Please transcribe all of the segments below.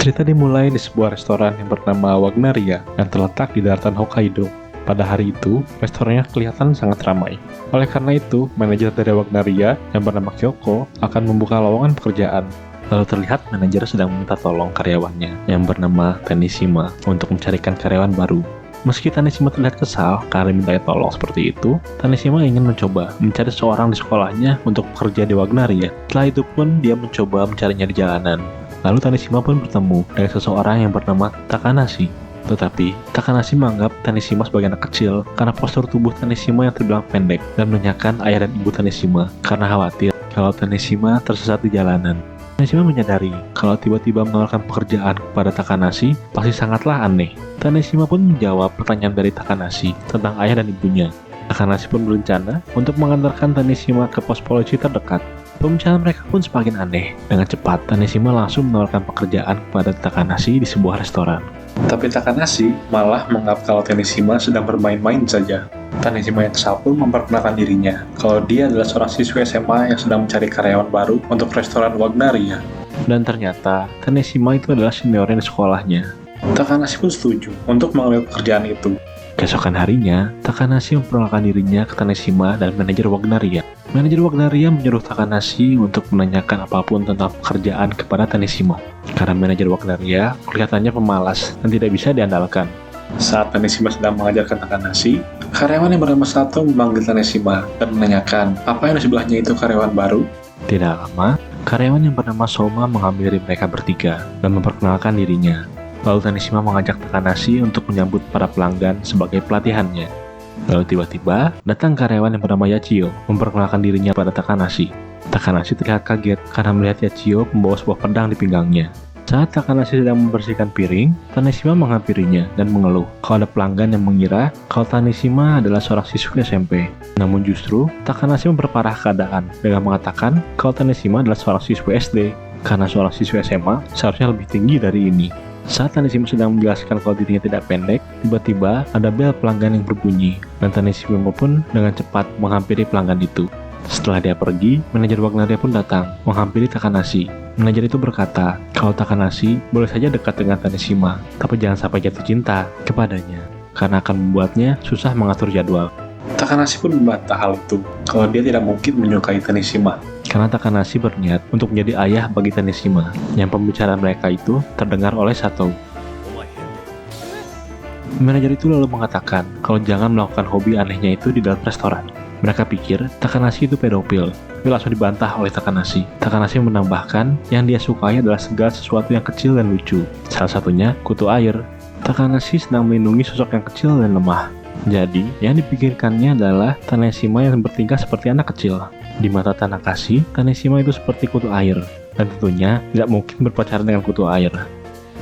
Cerita dimulai di sebuah restoran yang bernama Wagnaria yang terletak di daratan Hokkaido. Pada hari itu, restorannya kelihatan sangat ramai. Oleh karena itu, manajer dari Wagnaria yang bernama Kyoko akan membuka lowongan pekerjaan. Lalu terlihat manajer sedang meminta tolong karyawannya yang bernama Tanishima untuk mencarikan karyawan baru. Meski Tanishima terlihat kesal karena diminta tolong seperti itu, Tanishima ingin mencoba mencari seseorang di sekolahnya untuk bekerja di Wagnaria. Setelah itu pun dia mencoba mencarinya di jalanan. Lalu Tanishima pun bertemu dengan seseorang yang bernama Takanashi. Tetapi, Takanashi menganggap Tanishima sebagai anak kecil karena postur tubuh Tanishima yang terbilang pendek dan menanyakan ayah dan ibu Tanishima karena khawatir kalau Tanishima tersesat di jalanan. Tanishima menyadari kalau tiba-tiba menawarkan pekerjaan kepada Takanashi pasti sangatlah aneh. Tanishima pun menjawab pertanyaan dari Takanashi tentang ayah dan ibunya. Takanashi pun berencana untuk mengantarkan Tanishima ke pos polisi terdekat. Pembicaraan mereka pun semakin aneh. Dengan cepat, Tanishima langsung menawarkan pekerjaan kepada Takanashi di sebuah restoran. Tapi Takanashi malah menganggap kalau Tanishima sedang bermain-main saja. Tanishima yang kesal pun memperkenalkan dirinya kalau dia adalah seorang siswa SMA yang sedang mencari karyawan baru untuk restoran Wagnaria. Dan ternyata, Tanishima itu adalah seniornya di sekolahnya. Takanashi pun setuju untuk mengambil pekerjaan itu. Keesokan harinya, Takanashi memperkenalkan dirinya ke Tanishima dan manajer Wagnaria. Manajer Wagnaria menyuruh Takanashi untuk menanyakan apapun tentang pekerjaan kepada Tanishima. Karena manajer Wagnaria kelihatannya pemalas dan tidak bisa diandalkan. Saat Tanishima sedang mengajarkan Takanashi, karyawan yang bernama Sato memanggil Tanishima dan menanyakan apa yang di sebelahnya itu karyawan baru. Tidak lama, karyawan yang bernama Soma menghampiri mereka bertiga dan memperkenalkan dirinya. Lalu Tanishima mengajak Takanashi untuk menyambut para pelanggan sebagai pelatihannya. Lalu tiba-tiba, datang karyawan yang bernama Yachio memperkenalkan dirinya pada Takanashi. Takanashi terlihat kaget karena melihat Yachio membawa sebuah pedang di pinggangnya. Saat Takanashi sedang membersihkan piring, Tanishima menghampirinya dan mengeluh kalau ada pelanggan yang mengira kalau Tanishima adalah seorang siswa SMP. Namun justru, Takanashi memperparah keadaan dengan mengatakan kalau Tanishima adalah seorang siswa SD, karena seorang siswa SMA seharusnya lebih tinggi dari ini. Saat Tanishima sedang menjelaskan kalau dirinya tidak pendek, tiba-tiba ada bel pelanggan yang berbunyi, dan Tanishima pun dengan cepat menghampiri pelanggan itu. Setelah dia pergi, manajer Wagnaria pun datang, menghampiri Takanashi. Manajer itu berkata kalau Takanashi boleh saja dekat dengan Tanishima, tapi jangan sampai jatuh cinta kepadanya, karena akan membuatnya susah mengatur jadwal. Takanashi pun membantah hal itu, kalau dia tidak mungkin menyukai Tanishima. Karena Takanashi berniat untuk menjadi ayah bagi Tanishima, yang pembicaraan mereka itu terdengar oleh Sato. Manajer itu lalu mengatakan kalau jangan melakukan hobi anehnya itu di dalam restoran. Mereka pikir Takanashi itu pedofil, tapi langsung dibantah oleh Takanashi. Takanashi menambahkan yang dia sukai adalah segala sesuatu yang kecil dan lucu, salah satunya kutu air. Takanashi sedang melindungi sosok yang kecil dan lemah. Jadi, yang dipikirkannya adalah Tanishima yang bertingkah seperti anak kecil. Di mata Tanakashi, Tanishima itu seperti kutu air, dan tentunya tidak mungkin berpacaran dengan kutu air.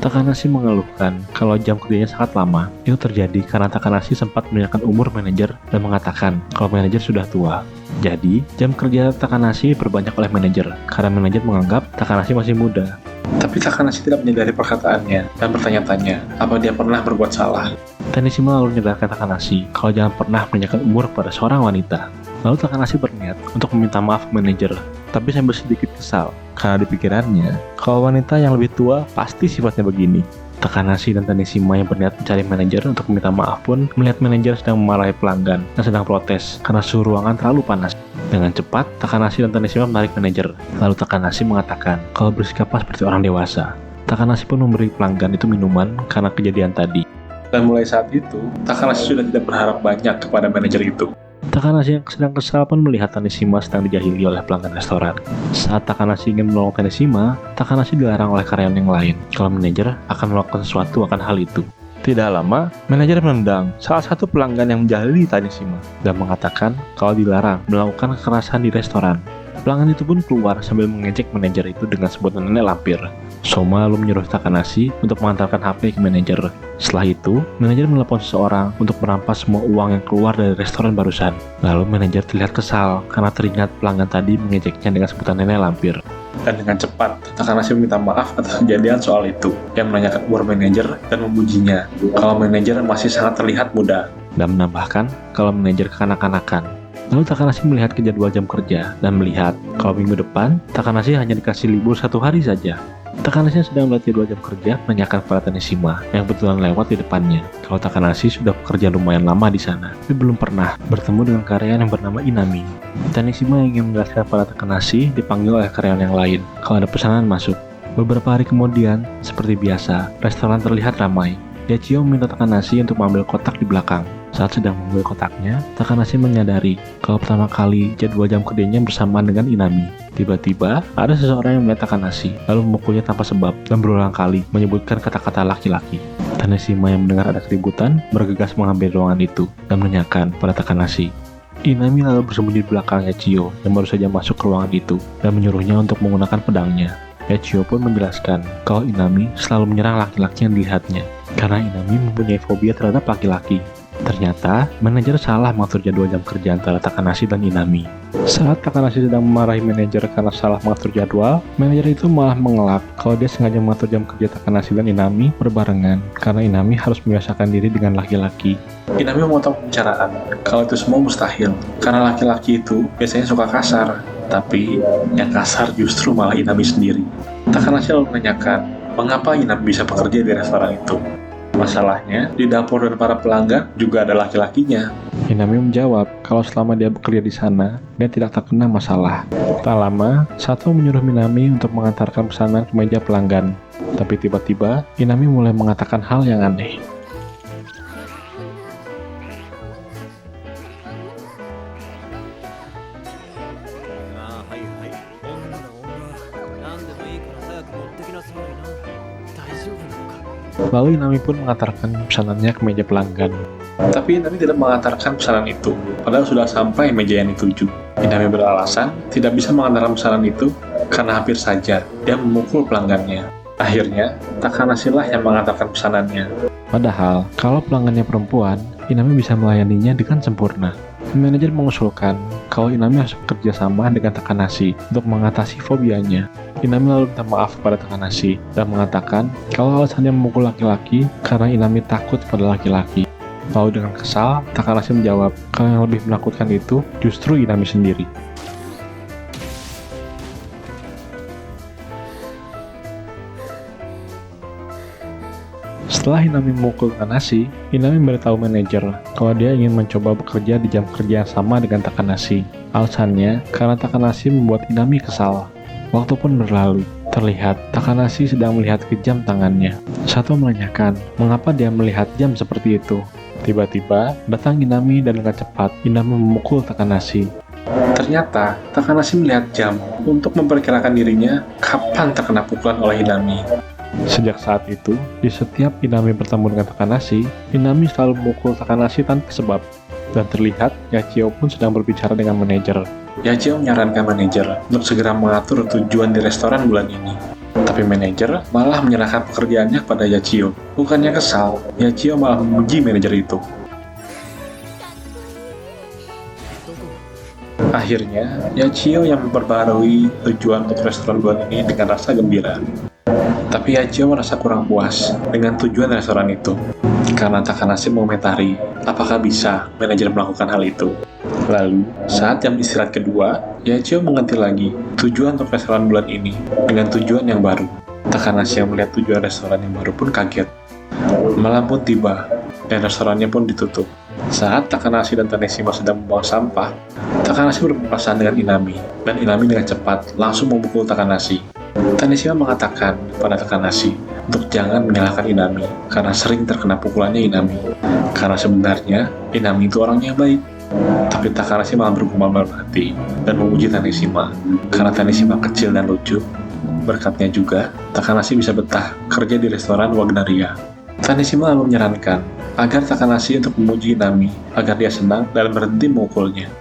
Takanashi mengeluhkan kalau jam kerjanya sangat lama. Itu terjadi karena Takanashi sempat menanyakan umur manajer dan mengatakan kalau manajer sudah tua. Jadi, jam kerja Takanashi diperbanyak oleh manajer karena manajer menganggap Takanashi masih muda. Tapi Takanashi tidak menyadari perkataannya dan bertanya-tanya apa dia pernah berbuat salah. Tanishima lalu menyadarkan Takanashi kalau jangan pernah menanyakan umur pada seorang wanita. Lalu Takanashi berniat untuk meminta maaf ke manajer, tapi sambil sedikit kesal karena di pikirannya kalau wanita yang lebih tua pasti sifatnya begini. Takanashi dan Tanishima yang berniat mencari manajer untuk meminta maaf pun melihat manajer sedang memarahi pelanggan dan sedang protes karena suhu ruangan terlalu panas. Dengan cepat, Takanashi dan Tanishima menarik manajer. Lalu Takanashi mengatakan kalau bersikaplah seperti orang dewasa. Takanashi pun memberi pelanggan itu minuman karena kejadian tadi. Dan mulai saat itu, Takanashi sudah tidak berharap banyak kepada manajer itu. Takanashi yang sedang kesal pun melihat Tanishima sedang dijahili oleh pelanggan restoran. Saat Takanashi ingin menolong Tanishima, Takanashi dilarang oleh karyawan yang lain kalau manajer akan melakukan sesuatu akan hal itu. Tidak lama, manajer menendang salah satu pelanggan yang menjahili Tanishima dan mengatakan kalau dilarang melakukan kekerasan di restoran. Pelanggan itu pun keluar sambil mengejek manajer itu dengan sebutan nenek lampir. Soma lalu menyuruh Takanashi untuk mengantarkan HP ke manajer. Setelah itu, manajer menelepon seseorang untuk merampas semua uang yang keluar dari restoran barusan. Lalu manajer terlihat kesal karena teringat pelanggan tadi mengejeknya dengan sebutan nenek lampir. Dan dengan cepat, Takanashi meminta maaf atas kejadian soal itu. Dia menanyakan umur manajer dan memujinya kalau manajer masih sangat terlihat muda. Dan menambahkan kalau manajer kekanak-kanakan. Lalu Takanashi melihat ke jadwal jam kerja dan melihat kalau minggu depan Takanashi hanya dikasih libur 1 hari saja. Takanashi yang sedang melihat jadwal jam kerja menanyakan kepada Taneshima yang kebetulan lewat di depannya kalau Takanashi sudah bekerja lumayan lama di sana, tapi belum pernah bertemu dengan karyawan yang bernama Inami. Taneshima yang ingin menjelaskan pada Takanashi dipanggil oleh karyawan yang lain kalau ada pesanan masuk. Beberapa hari kemudian, seperti biasa, restoran terlihat ramai. Yachio meminta Takanashi untuk mengambil kotak di belakang. Saat sedang mengambil kotaknya, Takanashi menyadari kalau pertama kali jadwal jam kerjanya bersamaan dengan Inami. Tiba-tiba, ada seseorang yang melihat Takanashi, lalu memukulnya tanpa sebab dan berulang kali menyebutkan kata-kata laki-laki. Taneshima yang mendengar ada keributan, bergegas mengambil ruangan itu dan menanyakan pada Takanashi. Inami lalu bersembunyi di belakang Yachio yang baru saja masuk ke ruangan itu dan menyuruhnya untuk menggunakan pedangnya. Yachio pun menjelaskan kalau Inami selalu menyerang laki-laki yang dilihatnya karena Inami mempunyai fobia terhadap laki-laki. Ternyata, manajer salah mengatur jadwal jam kerja antara Takanashi dan Inami. Saat Takanashi sedang memarahi manajer karena salah mengatur jadwal, manajer itu malah mengelak kalau dia sengaja mengatur jam kerja Takanashi dan Inami berbarengan karena Inami harus membiasakan diri dengan laki-laki. Inami memotong pembicaraan kalau itu semua mustahil karena laki-laki itu biasanya suka kasar, tapi yang kasar justru malah Inami sendiri. Takanashi lalu menanyakan mengapa Inami bisa bekerja di restoran itu. Masalahnya, di dapur dan para pelanggan juga ada laki-lakinya. Inami menjawab kalau selama dia bekerja di sana, dia tidak terkena masalah. Tak lama, Sato menyuruh Minami untuk mengantarkan pesanan ke meja pelanggan. Tapi tiba-tiba, Inami mulai mengatakan hal yang aneh. Lalu Inami pun mengantarkan pesanannya ke meja pelanggan. Tapi Inami tidak mengantarkan pesanan itu, padahal sudah sampai meja yang dituju. Inami beralasan tidak bisa mengantarkan pesanan itu karena hampir saja dia memukul pelanggannya. Akhirnya, Takanashi lah yang mengantarkan pesanannya. Padahal, kalau pelanggannya perempuan, Inami bisa melayaninya dengan sempurna. Manajer mengusulkan kalau Inami harus bekerja sama dengan Takanashi untuk mengatasi fobianya. Inami lalu minta maaf pada Takanashi dan mengatakan kalau alasannya memukul laki-laki karena Inami takut pada laki-laki. Lalu dengan kesal, Takanashi menjawab kalau yang lebih menakutkan itu justru Inami sendiri. Setelah Inami memukul Takanashi, Inami memberitahu manajer kalau dia ingin mencoba bekerja di jam kerja yang sama dengan Takanashi. Alasannya karena Takanashi membuat Inami kesal. Waktu pun berlalu, terlihat Takanashi sedang melihat ke jam tangannya. Sato menanyakan mengapa dia melihat jam seperti itu. Tiba-tiba, datang Inami dan dengan cepat Inami memukul Takanashi. Ternyata, Takanashi melihat jam untuk memperkirakan dirinya kapan terkena pukulan oleh Inami. Sejak saat itu, di setiap Inami bertemu dengan Takanashi, Inami selalu memukul Takanashi tanpa sebab. Dan terlihat, Yachio pun sedang berbicara dengan manajer. Yachio menyarankan manajer untuk segera mengatur tujuan di restoran bulan ini. Tapi manajer malah menyerahkan pekerjaannya kepada Yachio. Bukannya kesal, Yachio malah memuji manajer itu. Akhirnya, Yachio yang memperbarui tujuan untuk restoran bulan ini dengan rasa gembira. Tapi Yachio merasa kurang puas dengan tujuan restoran itu. Karena Takanashi mengomentari apakah bisa manajer melakukan hal itu. Lalu, saat jam istirahat kedua, Yachio mengganti lagi tujuan untuk restoran bulan ini dengan tujuan yang baru. Takanashi yang melihat tujuan restoran yang baru pun kaget. Malam pun tiba, dan restorannya pun ditutup. Saat Takanashi dan Taneshima sedang membuang sampah, Takanashi berpapasan dengan Inami, dan Inami dengan cepat langsung memukul Takanashi. Taneshima mengatakan pada Takanashi untuk jangan menyalahkan Inami karena sering terkena pukulannya Inami. Karena sebenarnya Inami itu orangnya yang baik. Tapi Takanashi malah bergumam dalam hati dan memuji Taneshima karena Taneshima kecil dan lucu. Berkatnya juga, Takanashi bisa betah kerja di restoran Wagnaria. Taneshima lalu menyarankan agar Takanashi untuk memuji Inami agar dia senang dan berhenti memukulnya.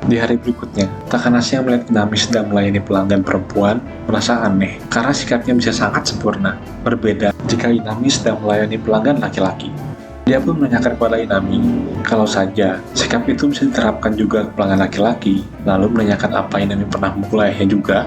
Di hari berikutnya, Takanashi yang melihat Inami sedang melayani pelanggan perempuan merasa aneh karena sikapnya bisa sangat sempurna, berbeda jika Inami sedang melayani pelanggan laki-laki. Dia pun menanyakan kepada Inami kalau saja sikap itu bisa diterapkan juga ke pelanggan laki-laki, lalu menanyakan apa Inami pernah memukul ayahnya juga.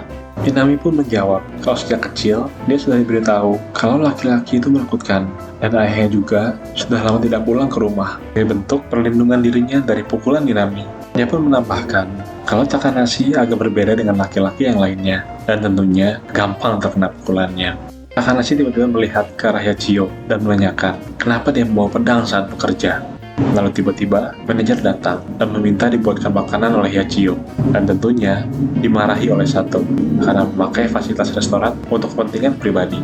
Inami pun menjawab kalau sejak kecil dia sudah diberitahu kalau laki-laki itu menakutkan dan ayahnya juga sudah lama tidak pulang ke rumah. Ini bentuk perlindungan dirinya dari pukulan Inami. Dia pun menambahkan kalau Takanashi agak berbeda dengan laki-laki yang lainnya, dan tentunya gampang terkena pukulannya. Takanashi tiba-tiba melihat ke arah Yachio dan menanyakan kenapa dia membawa pedang saat bekerja. Lalu tiba-tiba manajer datang dan meminta dibuatkan makanan oleh Yachio, dan tentunya dimarahi oleh Sato karena memakai fasilitas restoran untuk kepentingan pribadi.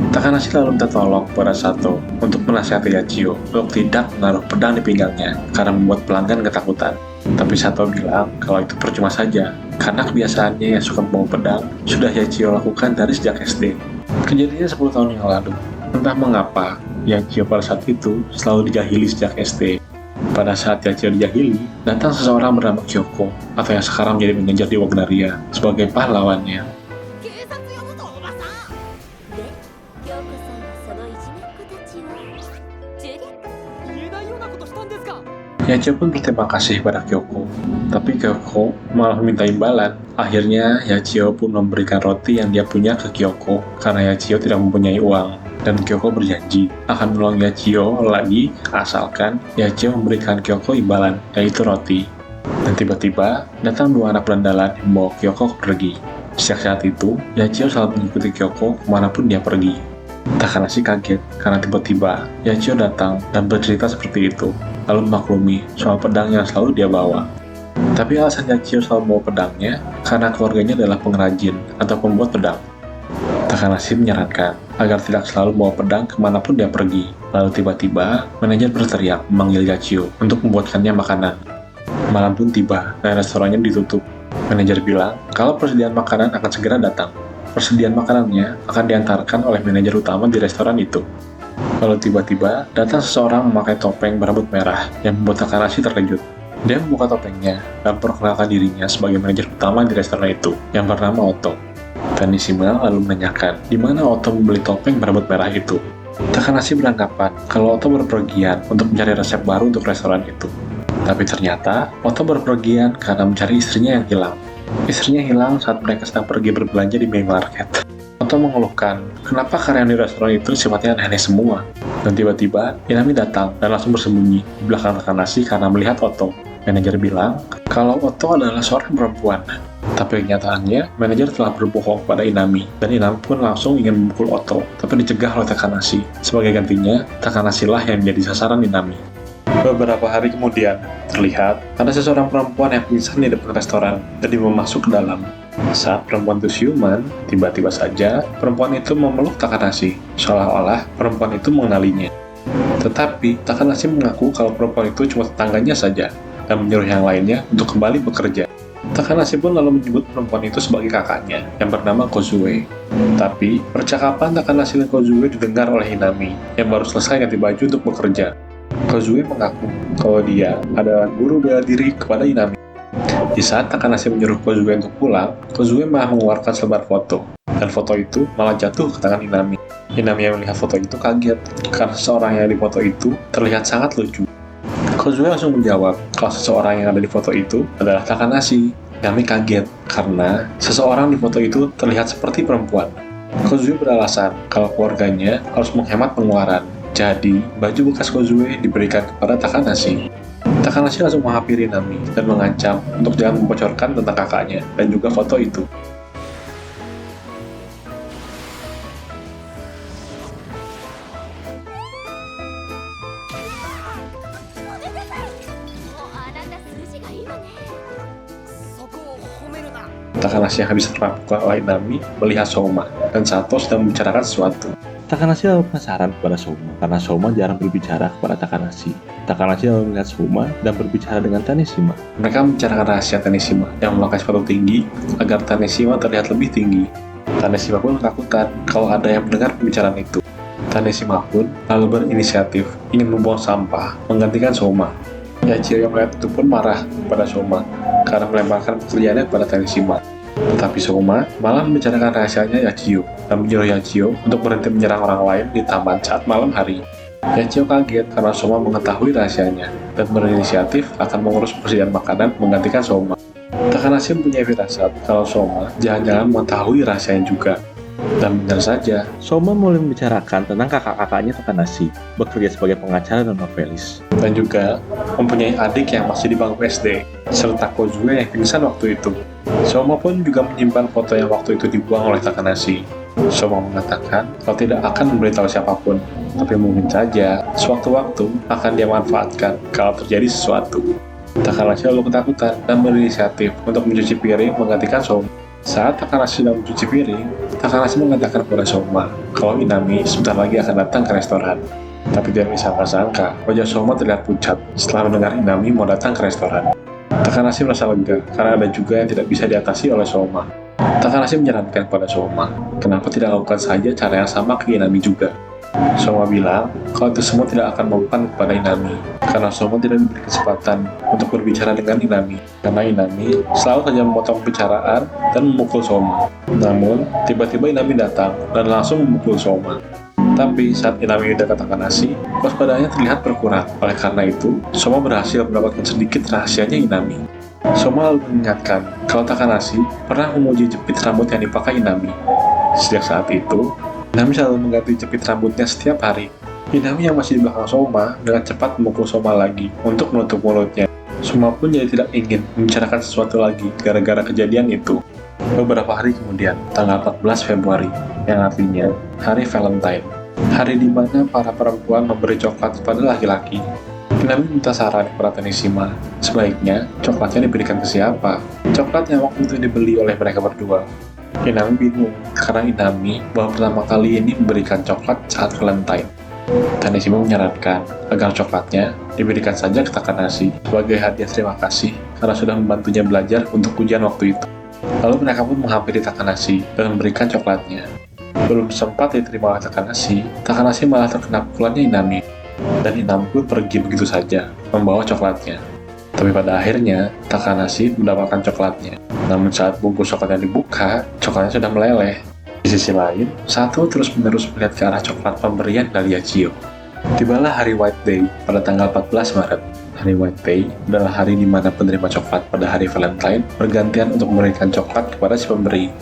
Takanashi lalu minta tolong kepada Sato untuk menasihati Yachio untuk tidak menaruh pedang di pinggangnya karena membuat pelanggan ketakutan. Tapi Sato bilang kalau itu percuma saja, karena kebiasaannya yang suka membawa pedang sudah Yachio lakukan dari sejak SD. Kejadiannya 10 tahun yang lalu. Entah mengapa, Yachio pada saat itu selalu dijahili sejak SD. Pada saat Yachio dijahili, datang seseorang bernama Kyoko, atau yang sekarang menjadi manajer di Wagnaria, sebagai pahlawannya. Yachio pun berterima kasih pada Kyoko, tapi Kyoko malah meminta imbalan. Akhirnya, Yachio pun memberikan roti yang dia punya ke Kyoko karena Yachio tidak mempunyai uang. Dan Kyoko berjanji akan menolong Yachio lagi asalkan Yachio memberikan Kyoko imbalan, yaitu roti. Dan tiba-tiba, datang 2 anak berandalan yang membawa Kyoko pergi. Sejak saat itu, Yachio selalu mengikuti Kyoko kemanapun dia pergi. Takanashi kaget karena tiba-tiba Yachio datang dan bercerita seperti itu, lalu memaklumi soal pedang yang selalu dia bawa. Tapi alasan Yachio selalu membawa pedangnya karena keluarganya adalah pengrajin atau pembuat pedang. Takanashi menyarankan agar tidak selalu membawa pedang kemanapun dia pergi. Lalu tiba-tiba, manajer berteriak memanggil Yachio untuk membuatkannya makanan. Malam pun tiba dan restorannya ditutup. Manajer bilang kalau persediaan makanan akan segera datang. Persediaan makanannya akan diantarkan oleh manajer utama di restoran itu. Lalu tiba-tiba, datang seseorang memakai topeng berambut merah yang membuat Takanashi terkejut. Dia membuka topengnya dan memperkenalkan dirinya sebagai manajer utama di restoran itu, yang bernama Otto. Tanishima lalu menanyakan di mana Otto membeli topeng berambut merah itu. Takanashi beranggapan kalau Otto berpergian untuk mencari resep baru untuk restoran itu. Tapi ternyata, Otto berpergian karena mencari istrinya yang hilang. Istrinya hilang saat mereka sedang pergi berbelanja di minimarket. Otto mengeluhkan, kenapa karyawan di restoran itu sifatnya aneh-aneh semua? Dan tiba-tiba, Inami datang dan langsung bersembunyi di belakang Takanashi karena melihat Otto. Manajer bilang, kalau Otto adalah seorang perempuan. Tapi kenyataannya, manajer telah berbohong pada Inami, dan Inami pun langsung ingin memukul Otto, tapi dicegah oleh Takanashi. Sebagai gantinya, Takanashi lah yang menjadi sasaran Inami. Beberapa hari kemudian, terlihat ada seseorang perempuan yang pingsan di depan restoran dan dibawa masuk ke dalam. Saat perempuan itu siuman, tiba-tiba saja perempuan itu memeluk Takanashi, seolah-olah perempuan itu mengenalinya. Tetapi, Takanashi mengaku kalau perempuan itu cuma tetangganya saja, dan menyuruh yang lainnya untuk kembali bekerja. Takanashi pun lalu menyebut perempuan itu sebagai kakaknya, yang bernama Kozue. Tapi, percakapan Takanashi dan Kozue didengar oleh Inami, yang baru selesai ganti baju untuk bekerja. Kozue mengaku kalau dia adalah guru bela diri kepada Inami. Di saat Takanashi menyuruh Kozue untuk pulang, Kozue malah mengeluarkan selebar foto, dan foto itu malah jatuh ke tangan Inami. Inami yang melihat foto itu kaget, karena seseorang yang di foto itu terlihat sangat lucu. Kozue langsung menjawab kalau seseorang yang ada di foto itu adalah Takanashi. Inami kaget, karena seseorang di foto itu terlihat seperti perempuan. Kozue beralasan kalau keluarganya harus menghemat pengeluaran. Jadi, baju bekas Kozue diberikan kepada Takanashi. Takanashi langsung menghampiri Inami dan mengancam untuk jangan membocorkan tentang kakaknya dan juga foto itu. Takanashi yang habis terpukul oleh Inami melihat Souma dan Sato sedang membicarakan sesuatu. Takanashi lalu penasaran kepada Souma karena Souma jarang berbicara kepada Takanashi. Takanashi lalu melihat Souma dan berbicara dengan Tanishima. Mereka membicarakan rahasia Tanishima yang memakai sepatu tinggi agar Tanishima terlihat lebih tinggi. Tanishima pun ketakutan kalau ada yang mendengar pembicaraan itu. Tanishima pun lalu berinisiatif ingin membuang sampah menggantikan Souma. Yachio yang melihat itu pun marah kepada Souma karena melemparkan pekerjaannya kepada Tanishima. Tetapi Souma malah membicarakan rahasianya Yachio dan menyuruh Yachio untuk berhenti menyerang orang lain di taman saat malam hari. Yachio kaget karena Souma mengetahui rahasianya dan berinisiatif akan mengurus persediaan makanan menggantikan Souma. Takanashi mempunyai firasat kalau Souma jangan-jangan mengetahui rahasianya juga. Dan benar saja, Soma mulai membicarakan tentang kakak-kakaknya Takanashi, bekerja sebagai pengacara dan novelis. Dan juga mempunyai adik yang masih di bangku SD, serta Kozue yang pingsan waktu itu. Soma pun juga menyimpan foto yang waktu itu dibuang oleh Takanashi. Soma mengatakan kalau tidak akan memberitahu siapapun, tapi mungkin saja sewaktu-waktu akan dia manfaatkan kalau terjadi sesuatu. Takanashi lalu ketakutan dan berinisiatif untuk mencuci piring menggantikan Soma. Saat Takanashi sedang mencuci piring, Takanashi mengatakan kepada Soma kalau Inami sebentar lagi akan datang ke restoran. Tapi dia disangka-sangka, wajah Soma terlihat pucat setelah mendengar Inami mau datang ke restoran. Takanashi merasa lega karena ada juga yang tidak bisa diatasi oleh Soma. Takanashi menyarankan kepada Soma, kenapa tidak lakukan saja cara yang sama ke Inami juga. Soma bilang kalau itu semua tidak akan mempan kepada Inami, karena Soma tidak diberi kesempatan untuk berbicara dengan Inami, karena Inami selalu saja memotong pembicaraan dan memukul Soma. Namun, tiba-tiba Inami datang dan langsung memukul Soma. Tapi saat Inami dekat Takanashi, waspadaannya terlihat berkurang. Oleh karena itu, Soma berhasil mendapatkan sedikit rahasianya Inami. Soma lalu mengingatkan kalau Takanashi pernah memuji jepit rambut yang dipakai Inami. Sejak saat itu, Inami selalu mengganti jepit rambutnya setiap hari. Inami yang masih di belakang Soma dengan cepat memukul Soma lagi untuk menutup mulutnya. Soma pun jadi tidak ingin membicarakan sesuatu lagi gara-gara kejadian itu. Beberapa hari kemudian, tanggal 14 Februari, yang artinya hari Valentine. Hari di mana para perempuan memberi coklat kepada laki-laki. Inami minta saran kepada Tanishima, sebaiknya coklatnya diberikan ke siapa? Coklat yang waktu itu dibeli oleh mereka berdua. Inami bingung karena Inami baru pertama kali ini memberikan coklat saat Valentine. Tanishima menyarankan agar coklatnya diberikan saja ke Takanashi sebagai hadiah terima kasih karena sudah membantunya belajar untuk ujian waktu itu. Lalu mereka pun menghampiri Takanashi dan memberikan coklatnya. Belum sempat diterima oleh Takanashi, Takanashi malah terkena pukulannya Inami. Dan Inami pun pergi begitu saja, membawa coklatnya. Tapi pada akhirnya, Takanashi mendapatkan coklatnya. Namun saat bungkus coklatnya dibuka, coklatnya sudah meleleh. Di sisi lain, Sato terus-menerus melihat ke arah coklat pemberian dari Yachio. Tibalah hari White Day pada tanggal 14 Maret. Hari White Day adalah hari di mana penerima coklat pada hari Valentine bergantian untuk memberikan coklat kepada si pemberi.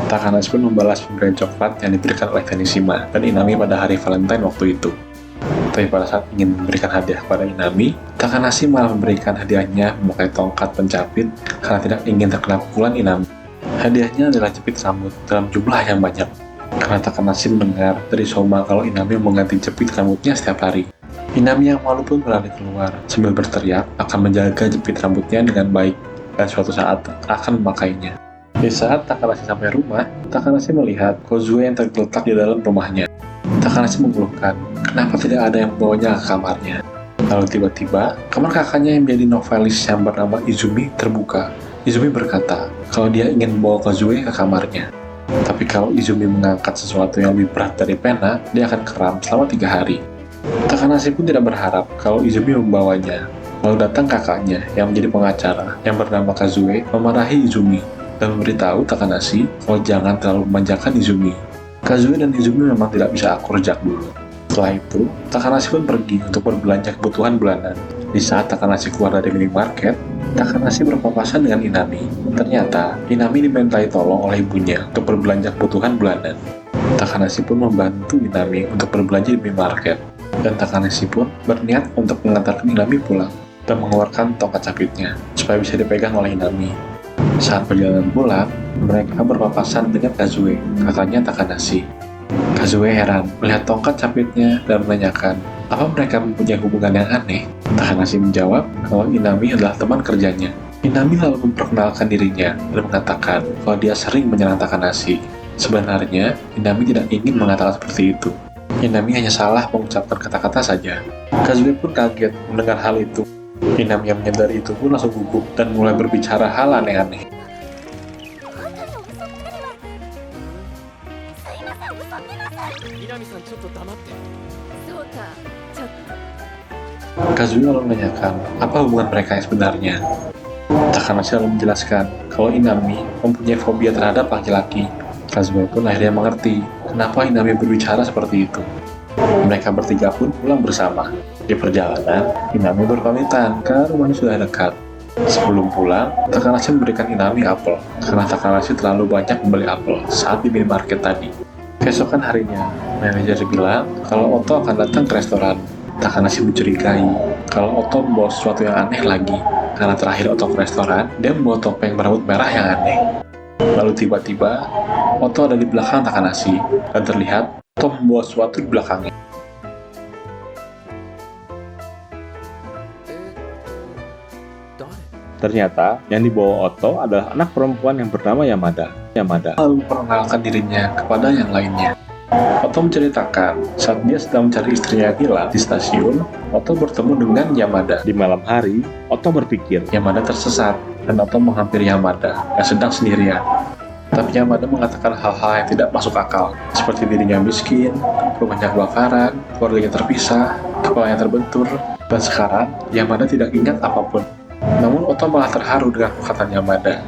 Takanashi pun membalas pemberian coklat yang diberikan oleh Tanishima dan Inami pada hari Valentine waktu itu. Tapi pada saat ingin memberikan hadiah kepada Inami, Takanashi malah memberikan hadiahnya memakai tongkat pencapit karena tidak ingin terkena pukulan Inami. Hadiahnya adalah jepit rambut dalam jumlah yang banyak. Karena Takanashi mendengar dari Soma kalau Inami mengganti jepit rambutnya setiap hari. Inami yang malu pun berlari keluar sambil berteriak akan menjaga jepit rambutnya dengan baik dan suatu saat akan memakainya. Di saat Takanashi sampai rumah, Takanashi melihat Kozue yang tergeletak di dalam rumahnya. Takanashi mengeluhkan, kenapa tidak ada yang membawanya ke kamarnya. Lalu tiba-tiba, kamar kakaknya yang menjadi novelis yang bernama Izumi terbuka. Izumi berkata kalau dia ingin membawa Kozue ke kamarnya. Tapi kalau Izumi mengangkat sesuatu yang lebih berat dari pena, dia akan kram selama 3 hari. Takanashi pun tidak berharap kalau Izumi membawanya. Lalu datang kakaknya yang menjadi pengacara yang bernama Kazue memarahi Izumi dan memberitahu Takanashi kalau jangan terlalu memanjakan Izumi. Kazue dan Izumi memang tidak bisa akur sejak dulu. Setelah itu, Takanashi pun pergi untuk berbelanja kebutuhan bulanan. Di saat Takanashi keluar dari minimarket, Takanashi berpapasan dengan Inami. Ternyata, Inami dimintai tolong oleh ibunya untuk berbelanja kebutuhan bulanan. Takanashi pun membantu Inami untuk berbelanja di minimarket. Dan Takanashi pun berniat untuk mengantarkan Inami pulang dan mengeluarkan tongkat capitnya supaya bisa dipegang oleh Inami. Saat perjalanan pulang, mereka berpapasan dengan Kazue, kakaknya Takanashi. Kazue heran melihat tongkat capitnya dan menanyakan, apa mereka mempunyai hubungan yang aneh? Takanashi menjawab kalau Inami adalah teman kerjanya. Inami lalu memperkenalkan dirinya dan mengatakan kalau dia sering menyerang Takanashi. Sebenarnya, Inami tidak ingin mengatakan seperti itu. Inami hanya salah mengucapkan kata-kata saja. Kazue pun kaget mendengar hal itu. Inami yang menyadari itu pun langsung gugup dan mulai berbicara hal aneh-aneh. Kazue lalu menanyakan apa hubungan mereka yang sebenarnya. Takanashi lalu menjelaskan kalau Inami mempunyai fobia terhadap laki-laki. Kazue pun akhirnya mengerti kenapa Inami berbicara seperti itu. Mereka bertiga pun pulang bersama. Di perjalanan, Inami berpamitan karena rumahnya sudah dekat. Sebelum pulang, Takanashi memberikan Inami apel karena Takanashi terlalu banyak membeli apel saat di minimarket tadi. Keesokan harinya, manajer bilang kalau Otto akan datang ke restoran. Takanashi mencurigai kalau Otto membawa sesuatu yang aneh lagi. Karena terakhir Otto ke restoran, dia membawa topeng berambut merah yang aneh. Lalu tiba-tiba, Otto ada di belakang Takanashi, dan terlihat Otto membawa sesuatu di belakangnya. Ternyata, yang dibawa Otto adalah anak perempuan yang bernama Yamada. Lalu memperkenalkan dirinya kepada yang lainnya. Otto menceritakan, saat dia sedang mencari istrinya yang hilang di stasiun, Otto bertemu dengan Yamada. Di malam hari, Otto berpikir Yamada tersesat, dan Otto menghampiri Yamada yang sedang sendirian. Tapi Yamada mengatakan hal-hal yang tidak masuk akal, seperti dirinya miskin, rumahnya kebakaran, keluarganya terpisah, kepalanya terbentur, dan sekarang Yamada tidak ingat apapun. Namun Otto malah terharu dengan perkataan Yamada.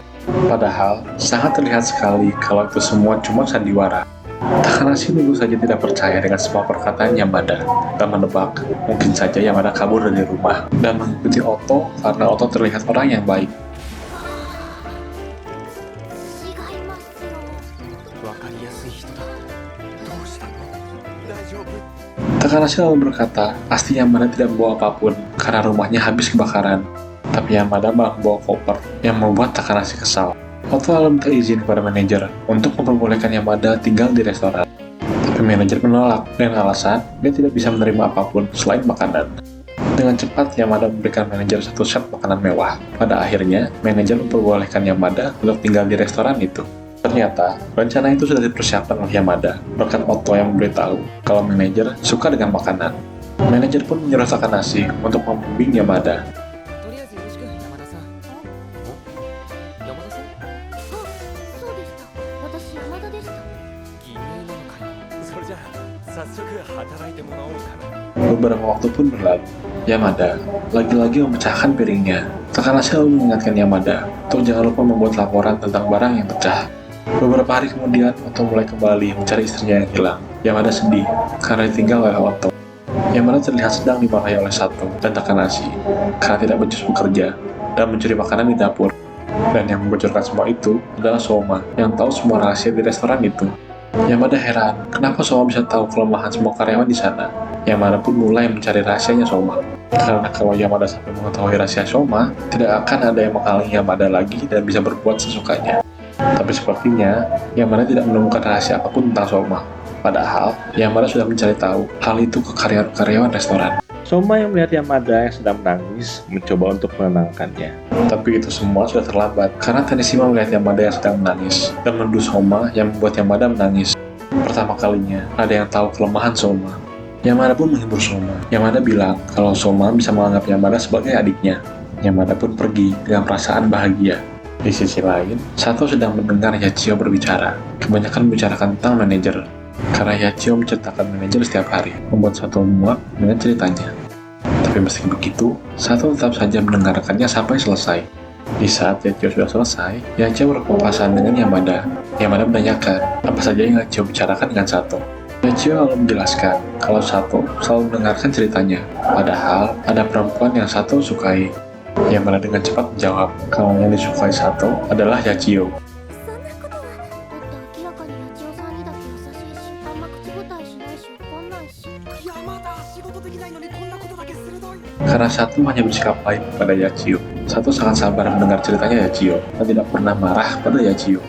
Padahal, sangat terlihat sekali kalau itu semua cuma sandiwara. Takanashi tentu saja tidak percaya dengan semua perkataan Yamada dan menebak mungkin saja Yamada kabur dari rumah dan mengikuti Otto karena Otto terlihat orang yang baik. Takanashi lalu berkata, pasti Yamada tidak membawa apapun karena rumahnya habis kebakaran. Tapi Yamada malah membawa koper yang membuat Takanashi kesal. Otto lalu minta izin kepada manajer untuk memperbolehkan Yamada tinggal di restoran. Tapi manajer menolak dengan alasan dia tidak bisa menerima apapun selain makanan. Dengan cepat, Yamada memberikan manajer satu set makanan mewah. Pada akhirnya, manajer memperbolehkan Yamada untuk tinggal di restoran itu. Ternyata, rencana itu sudah dipersiapkan oleh Yamada, berkat Otto yang memberitahu kalau manajer suka dengan makanan. Manajer pun menyuruh Takanashi untuk membimbing Yamada. Beberapa waktu pun berlalu. Yamada lagi-lagi memecahkan piringnya. Takanashi lalu mengingatkan Yamada untuk jangan lupa membuat laporan tentang barang yang pecah. Beberapa hari kemudian, Otto mulai kembali mencari istrinya yang hilang. Yamada sedih karena ditinggal oleh Otto. Yamada terlihat sedang dimarahi oleh Sato dan Takanashi karena tidak becus bekerja dan mencuri makanan di dapur. Dan yang membocorkan semua itu adalah Soma yang tahu semua rahasia di restoran itu. Yamada heran, kenapa Soma bisa tahu kelemahan semua karyawan di sana? Yamada pun mulai mencari rahasianya Soma. Karena kalau Yamada sampai mengetahui rahasia Soma, tidak akan ada yang menghalangi Yamada lagi dan bisa berbuat sesukanya. Tapi sepertinya, Yamada tidak menemukan rahasia apapun tentang Soma. Padahal, Yamada sudah mencari tahu hal itu ke karyawan restoran. Soma yang melihat Yamada yang sedang menangis, mencoba untuk menenangkannya. Tapi itu semua sudah terlambat, karena Tanishima melihat Yamada yang sedang menangis, dan menuduh Soma yang membuat Yamada menangis. Pertama kalinya, ada yang tahu kelemahan Soma. Yamada pun menghibur Soma. Yamada bilang kalau Soma bisa menganggap Yamada sebagai adiknya. Yamada pun pergi dengan perasaan bahagia. Di sisi lain, Sato sedang mendengar Yachio berbicara, kebanyakan membicarakan tentang manajer. Karena Yachio menceritakan manajer setiap hari, membuat Sato muak dengan ceritanya. Tapi meski begitu, Sato tetap saja mendengarkannya sampai selesai. Di saat Yachio sudah selesai, Yachio berpapasan dengan Yamada. Yamada menanyakan apa saja yang Yachio bicarakan dengan Sato. Yachio lalu menjelaskan kalau Sato selalu mendengarkan ceritanya, padahal ada perempuan yang Sato sukai. Yamada dengan cepat menjawab kalau yang disukai Sato adalah Yachio. Karena Sato hanya bersikap baik pada Yachio, Sato sangat sabar mendengar ceritanya Yachio dan tidak pernah marah pada Yachio.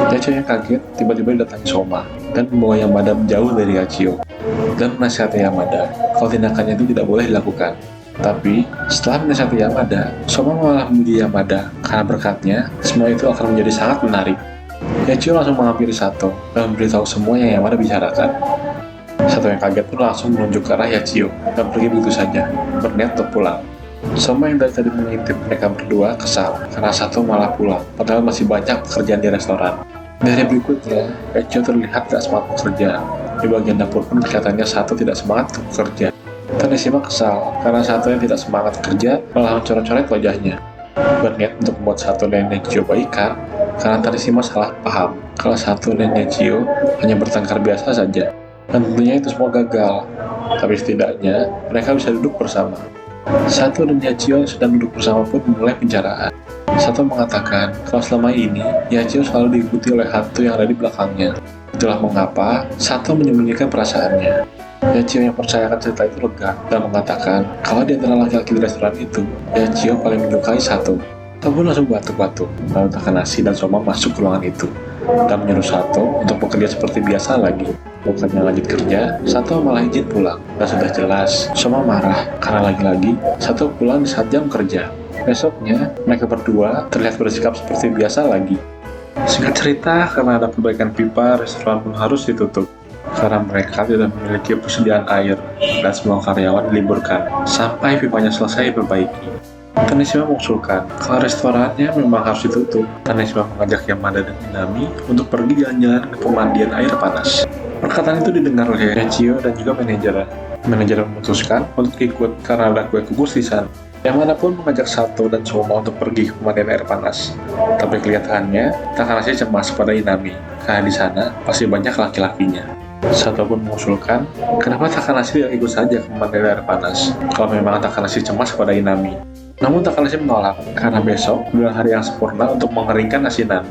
Yachio yang kaget tiba-tiba didatangi Soma dan membawa Yamada menjauh dari Yachio dan menasihati Yamada kalau tindakannya itu tidak boleh dilakukan. Tapi setelah menasihati Yamada, Soma malah memuji Yamada karena berkatnya semua itu akan menjadi sangat menarik. Yachio langsung menghampiri Sato dan memberitahu semua yang Yamada bicarakan. Sato yang kaget pun langsung menunjuk ke arah Yachio dan pergi begitu saja, berniat untuk pulang. Soma yang dari tadi mengintip mereka berdua kesal karena Sato malah pulang, padahal masih banyak pekerjaan di restoran. Di hari berikutnya, Yachio terlihat tidak semangat bekerja. Di bagian dapur pun kelihatannya Sato tidak semangat untuk bekerja. Tanishima kesal karena Sato yang tidak semangat bekerja malah mencoret-coret wajahnya. Berniat untuk membuat Sato dan Yachio baikan, karena Tanishima salah paham kalau Sato dan Yachio hanya bertengkar biasa saja. Dan tentunya itu semua gagal, tapi setidaknya mereka bisa duduk bersama. Sato dan Yachio sedang duduk bersama pun memulai pembicaraan. Sato mengatakan kalau selama ini Yachio selalu diikuti oleh hantu yang ada di belakangnya. Itulah mengapa Sato menyembunyikan perasaannya. Yachio yang percayakan cerita itu lega dan mengatakan kalau di antara laki-laki di restoran itu, Yachio paling menyukai Sato. Sato pun langsung batuk-batuk, lalu Takanashi dan Soma masuk ke ruangan itu dan menyuruh Sato untuk bekerja seperti biasa lagi. Bukannya lanjut kerja, Sato malah izin pulang. Dan sudah jelas, Soma marah karena lagi-lagi Sato pulang di saat jam kerja. Besoknya, mereka berdua terlihat bersikap seperti biasa lagi. Singkat cerita, karena ada perbaikan pipa, restoran pun harus ditutup. Karena mereka tidak memiliki persediaan air dan semua karyawan diliburkan sampai pipanya selesai diperbaiki. Taneshima mengusulkan kalau restorannya memang harus ditutup. Taneshima mengajak Yamada dan Inami untuk pergi jalan-jalan ke pemandian air panas. Perkataan itu didengar oleh Yachio dan juga manajer. Manajer memutuskan untuk ikut karena ada kue kukus di sana. Yamada pun mengajak Sato dan Soma untuk pergi ke pemandian air panas. Tapi kelihatannya Takanashi cemas pada Inami karena di sana pasti banyak laki-lakinya. Sato pun mengusulkan kenapa Takanashi tidak ikut saja ke pemandian air panas kalau memang Takanashi cemas pada Inami. Namun Takanashi menolak karena besok adalah hari yang sempurna untuk mengeringkan asinan.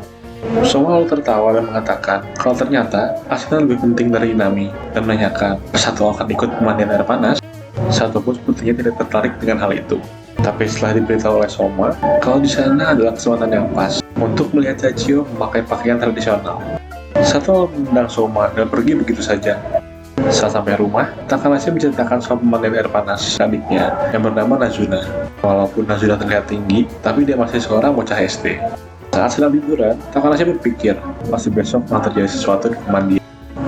Soma lalu tertawa dan mengatakan kalau ternyata asinan lebih penting dari Inami dan menanyakan Sato akan ikut pemandian air panas. Sato pun sepertinya tidak tertarik dengan hal itu. Tapi setelah diberitahu oleh Soma kalau di sana adalah kesempatan yang pas untuk melihat Yachio memakai pakaian tradisional. Sato mengundang Soma dan pergi begitu saja. Saat sampai rumah, Takanashi menceritakan soal pemandian air panas adiknya yang bernama Nazuna. Walaupun Nazuna terlihat tinggi, tapi dia masih seorang bocah SD. Saat sedang liburan, Takanashi berpikir pasti besok akan terjadi sesuatu di pemandian.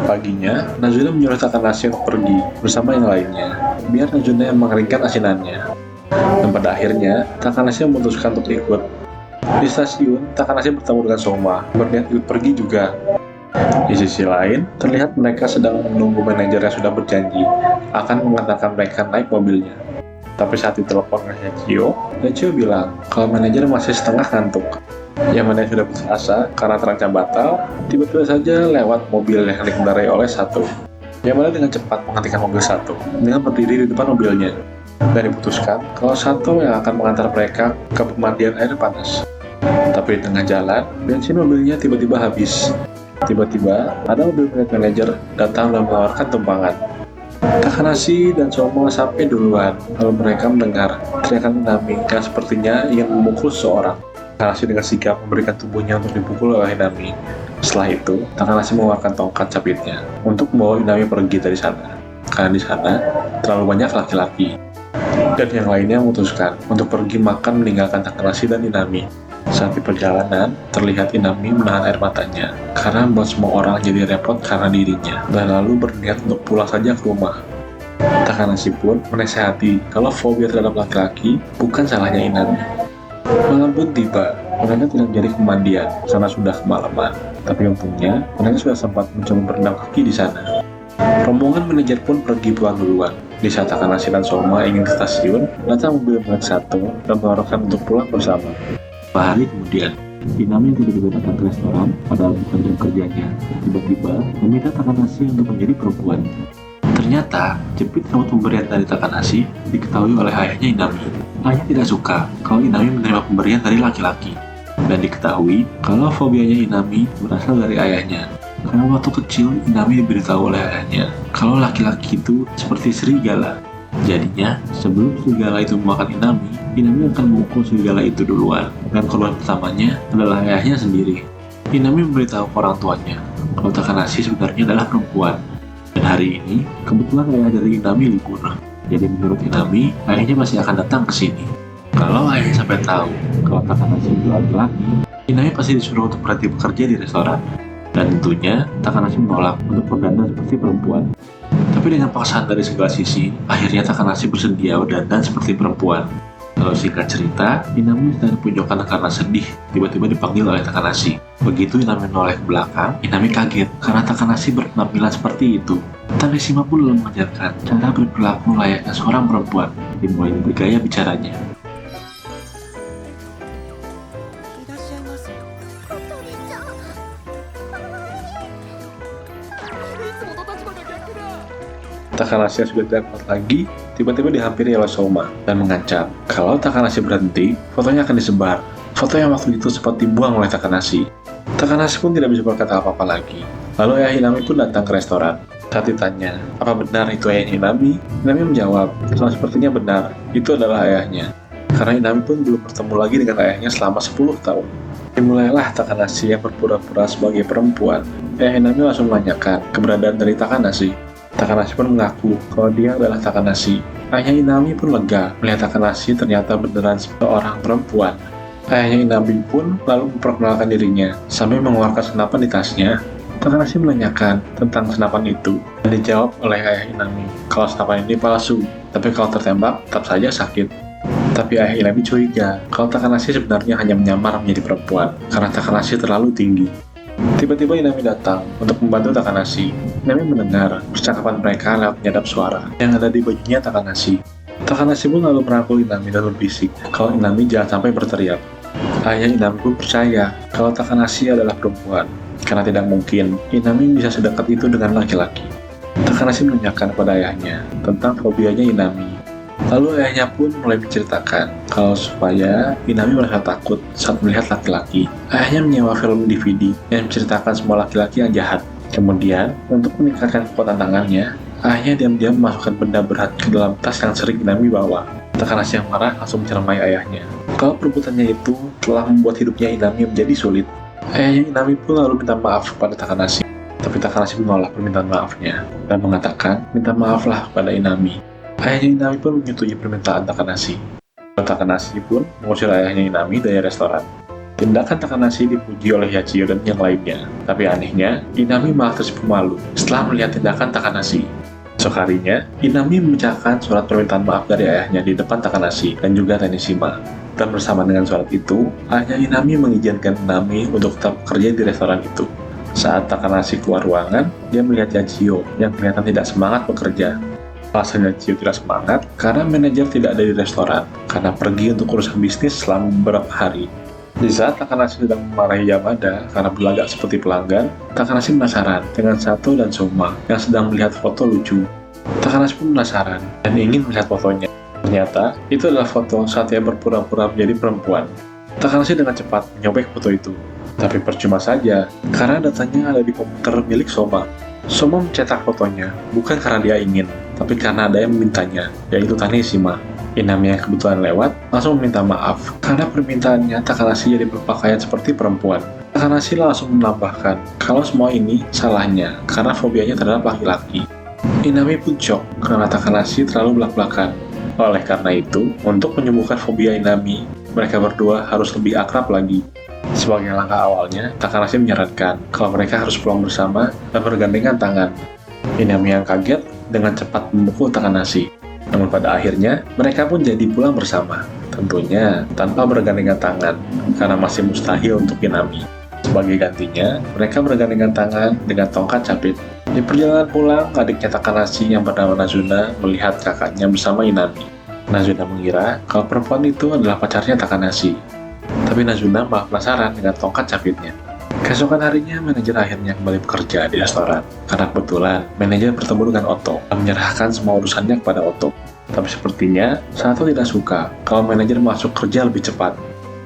Paginya, Nazuna menyuruh Takanashi untuk pergi bersama yang lainnya, biar Nazuna yang mengeringkan asinannya. Dan pada akhirnya, Takanashi memutuskan untuk ikut. Di stasiun, Takanashi bertemu dengan Soma, berniat ikut pergi juga. Di sisi lain, terlihat mereka sedang menunggu manajer yang sudah berjanji akan mengantarkan mereka naik mobilnya. Tapi saat ditelepon oleh Yachio bilang kalau manajer masih setengah ngantuk. Yamada sudah putus asa karena terancam batal, tiba-tiba saja lewat mobil yang dikendarai oleh Sato. Yamada dengan cepat menghentikan mobil Sato dengan berdiri di depan mobilnya dan diputuskan kalau Sato yang akan mengantar mereka ke pemandian air panas. Tapi di tengah jalan, bensin mobilnya tiba-tiba habis. Tiba-tiba, ada mobil milik manajer datang dan menawarkan tumpangan. Takanashi dan Soma sampai duluan, lalu mereka mendengar teriakan Inami yang sepertinya ingin memukul seseorang. Takanashi dengan sigap memberikan tubuhnya untuk dipukul oleh Inami. Setelah itu, Takanashi mengeluarkan tongkat capitnya untuk membawa Inami pergi dari sana. Karena di sana terlalu banyak laki-laki. Dan yang lainnya memutuskan untuk pergi makan meninggalkan Takanashi dan Inami. Saat di perjalanan, terlihat Inami menahan air matanya karena membuat semua orang jadi repot karena dirinya dan lalu berniat untuk pulang saja ke rumah. Takanashi pun menasihati kalau fobia terhadap laki-laki bukan salahnya Inami. Malam pun tiba, mereka tidak menjadi pemandian karena sudah kemalaman. Tapi untungnya, mereka sudah sempat mencoba berendam kaki di sana. Rombongan manajer pun pergi pulang duluan. Di saat Takanashi dan Soma ingin ke stasiun, datang mobil milik Sato dan menawarkan untuk pulang bersama. 2 hari kemudian, Inami yang tiba-tiba datang ke restoran padahal bukan jam kerjanya, tiba-tiba meminta Takanashi untuk menjadi perempuan. Ternyata, jepit rambut pemberian dari Takanashi diketahui oleh ayahnya Inami. Ayah tidak suka kalau Inami menerima pemberian dari laki-laki, dan diketahui kalau fobianya Inami berasal dari ayahnya. Karena waktu kecil, Inami diberitahu oleh ayahnya kalau laki-laki itu seperti serigala. Jadinya, sebelum serigala itu memakan Inami, Inami akan memukul serigala itu duluan, dan korban pertamanya adalah ayahnya sendiri. Inami memberitahu orang tuanya kalau Takanashi sebenarnya adalah perempuan. Dan hari ini, kebetulan ayah dari Inami libur. Jadi menurut Inami, ayahnya masih akan datang ke sini. Kalau ayahnya sampai tahu kalau Takanashi itu laki-laki, Inami pasti disuruh untuk berhenti bekerja di restoran. Dan tentunya, Takanashi menolak untuk berdandan seperti perempuan. Tapi dengan paksaan dari segala sisi, akhirnya Takanashi bersedia berdandan seperti perempuan. Lalu singkat cerita, Inami sedang pojokan karena sedih, tiba-tiba dipanggil oleh Takanashi. Begitu Inami menoleh ke belakang, Inami kaget karena Takanashi berpenampilan seperti itu. Taneshima pun lalu mengajarkan cara berperilaku layaknya seorang perempuan, dimulai dari gaya bicaranya. Takanashi yang sudah tidak kuat lagi, tiba-tiba dihampiri oleh Soma dan mengancam kalau Takanashi berhenti, fotonya akan disebar. Foto yang waktu itu sempat dibuang oleh Takanashi. Takanashi pun tidak bisa berkata apa-apa lagi. Lalu ayah Inami pun datang ke restoran. Saat ditanya, apa benar itu ayahnya Inami? Inami menjawab, kalau sepertinya benar, itu adalah ayahnya. Karena Inami pun belum bertemu lagi dengan ayahnya selama 10 tahun. Dimulailah Takanashi yang berpura-pura sebagai perempuan. Ayah Inami langsung menanyakan keberadaan dari Takanashi. Takanashi pun mengaku kalau dia adalah Takanashi. Ayahnya Inami pun lega melihat Takanashi ternyata beneran seorang perempuan. Ayahnya Inami pun lalu memperkenalkan dirinya sambil mengeluarkan senapan di tasnya. Takanashi menanyakan tentang senapan itu dan dijawab oleh ayah Inami kalau senapan ini palsu, tapi kalau tertembak tetap saja sakit. Tapi ayah Inami curiga kalau Takanashi sebenarnya hanya menyamar menjadi perempuan karena Takanashi terlalu tinggi. Tiba-tiba Inami datang untuk membantu Takanashi. Inami mendengar percakapan mereka lewat penyadap suara yang ada di bajunya Takanashi. Takanashi pun lalu merangkul Inami dan berbisik kalau Inami jangan sampai berteriak. Ayah Inami pun percaya kalau Takanashi adalah perempuan, karena tidak mungkin Inami bisa sedekat itu dengan laki-laki. Takanashi menanyakan kepada ayahnya tentang fobianya Inami. Lalu ayahnya pun mulai menceritakan kalau supaya Inami merasa takut saat melihat laki-laki. Ayahnya menyewa film DVD yang menceritakan semua laki-laki yang jahat. Kemudian, untuk meningkatkan kekuatan tangannya, ayahnya diam-diam memasukkan benda berat ke dalam tas yang sering Inami bawa. Takanashi yang marah langsung mencermai ayahnya. Kalau perbuatannya itu telah membuat hidupnya Inami menjadi sulit. Ayahnya Inami pun lalu minta maaf kepada Takanashi. Tapi Takanashi menolak permintaan maafnya dan mengatakan minta maaflah kepada Inami. Ayahnya Inami pun menyetujui permintaan Takanashi. Takanashi pun mengusir ayahnya Inami dari restoran. Tindakan Takanashi dipuji oleh Yachio dan yang lainnya. Tapi anehnya, Inami malah tersipu malu setelah melihat tindakan Takanashi. Esok harinya, Inami memecahkan surat permintaan maaf dari ayahnya di depan Takanashi dan juga Tanishima. Dan bersama dengan surat itu, ayahnya Inami mengizinkan Inami untuk tetap bekerja di restoran itu. Saat Takanashi keluar ruangan, dia melihat Yachio yang kelihatan tidak semangat bekerja. Alasan Yachio tidak semangat karena manajer tidak ada di restoran, karena pergi untuk urusan bisnis selama beberapa hari. Di saat Takanashi sedang memarahi Yamada karena berlagak seperti pelanggan, Takanashi penasaran dengan Sato dan Soma yang sedang melihat foto lucu. Takanashi pun penasaran dan ingin melihat fotonya. Ternyata, itu adalah foto saat ia berpura-pura menjadi perempuan. Takanashi dengan cepat menyobek foto itu. Tapi percuma saja, karena datanya ada di komputer milik Soma. Soma mencetak fotonya, bukan karena dia ingin, tapi karena ada yang memintanya, yaitu Tanishima. Inami yang kebetulan lewat, langsung meminta maaf, karena permintaannya Takanashi jadi berpakaian seperti perempuan. Takanashi langsung menambahkan, kalau semua ini salahnya, karena fobianya terhadap laki-laki. Inami pun shock, karena Takanashi terlalu belak-belakan. Oleh karena itu, untuk menyembuhkan fobia Inami, mereka berdua harus lebih akrab lagi. Sebagai langkah awalnya, Takanashi menyarankan kalau mereka harus pulang bersama dan bergandengan tangan. Inami yang kaget dengan cepat memukul Takanashi. Namun pada akhirnya, mereka pun jadi pulang bersama. Tentunya tanpa bergandengan tangan, karena masih mustahil untuk Inami. Sebagai gantinya, mereka bergandengan tangan dengan tongkat capit. Di perjalanan pulang, adiknya Takanashi yang bernama Nazuna melihat kakaknya bersama Inami. Nazuna mengira kalau perempuan itu adalah pacarnya Takanashi. Tapi Nazuna malah penasaran dengan tongkat capitnya. Keesokan harinya, manajer akhirnya kembali bekerja di restoran. Karena kebetulan, manajer bertemu dengan Otto dan menyerahkan semua urusannya kepada Otto. Tapi sepertinya, Sato tidak suka kalau manajer masuk kerja lebih cepat.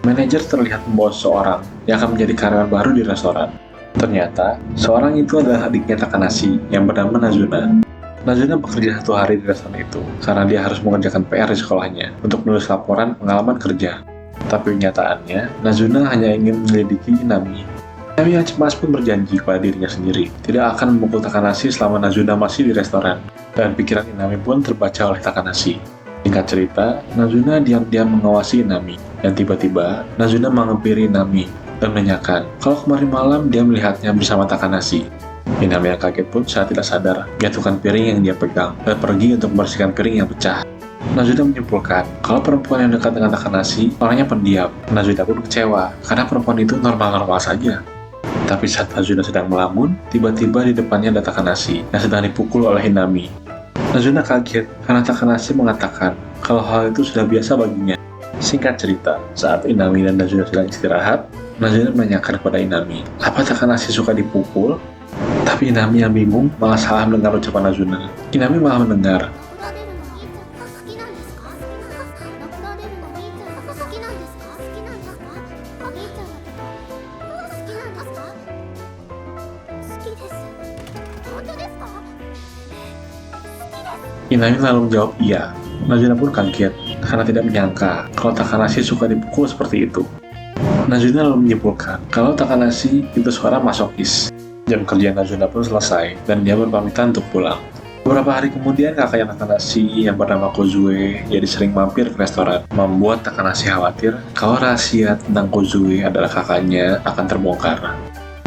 Manajer terlihat membawa seseorang yang akan menjadi karyawan baru di restoran. Ternyata, seorang itu adalah adiknya Takanashi yang bernama Nazuna. Nazuna bekerja 1 hari di restoran itu karena dia harus mengerjakan PR di sekolahnya untuk menulis laporan pengalaman kerja. Tapi kenyataannya, Nazuna hanya ingin menyelidiki Inami. Inami yang cemas pun berjanji kepada dirinya sendiri tidak akan memukul Takanashi selama Nazuna masih di restoran. Dan pikiran Inami pun terbaca oleh Takanashi. Singkat cerita, Nazuna diam-diam mengawasi Inami. Dan tiba-tiba, Nazuna menghampiri Inami dan menanyakan kalau kemarin malam dia melihatnya bersama Takanashi. Inami yang kaget pun saat tidak sadar menjatuhkan piring yang dia pegang dan pergi untuk membersihkan piring yang pecah. Nazuna menyimpulkan kalau perempuan yang dekat dengan Takanashi orangnya pendiam. Nazuna pun kecewa karena perempuan itu normal-normal saja. Tapi saat Nazuna sedang melamun, tiba-tiba di depannya ada Takanashi yang sedang dipukul oleh Inami. Nazuna kaget karena Takanashi mengatakan kalau hal itu sudah biasa baginya. Singkat cerita, saat Inami dan Nazuna sedang istirahat, Nazuna menanyakan kepada Inami, apa Takanashi suka dipukul? Tapi Inami yang bingung malah salah mendengar ucapan Nazuna. Inami malah mendengar, Inami lalu menjawab iya. Nazuna pun kaget karena tidak menyangka kalau Takanashi suka dipukul seperti itu. Nazuna lalu menyimpulkan kalau Takanashi itu seorang masokis. Jam kerja Nazuna pun selesai dan dia berpamitan untuk pulang. Beberapa hari kemudian kakaknya Takanashi yang bernama Kozue jadi sering mampir ke restoran, membuat Takanashi khawatir kalau rahasia tentang Kozue adalah kakaknya akan terbongkar.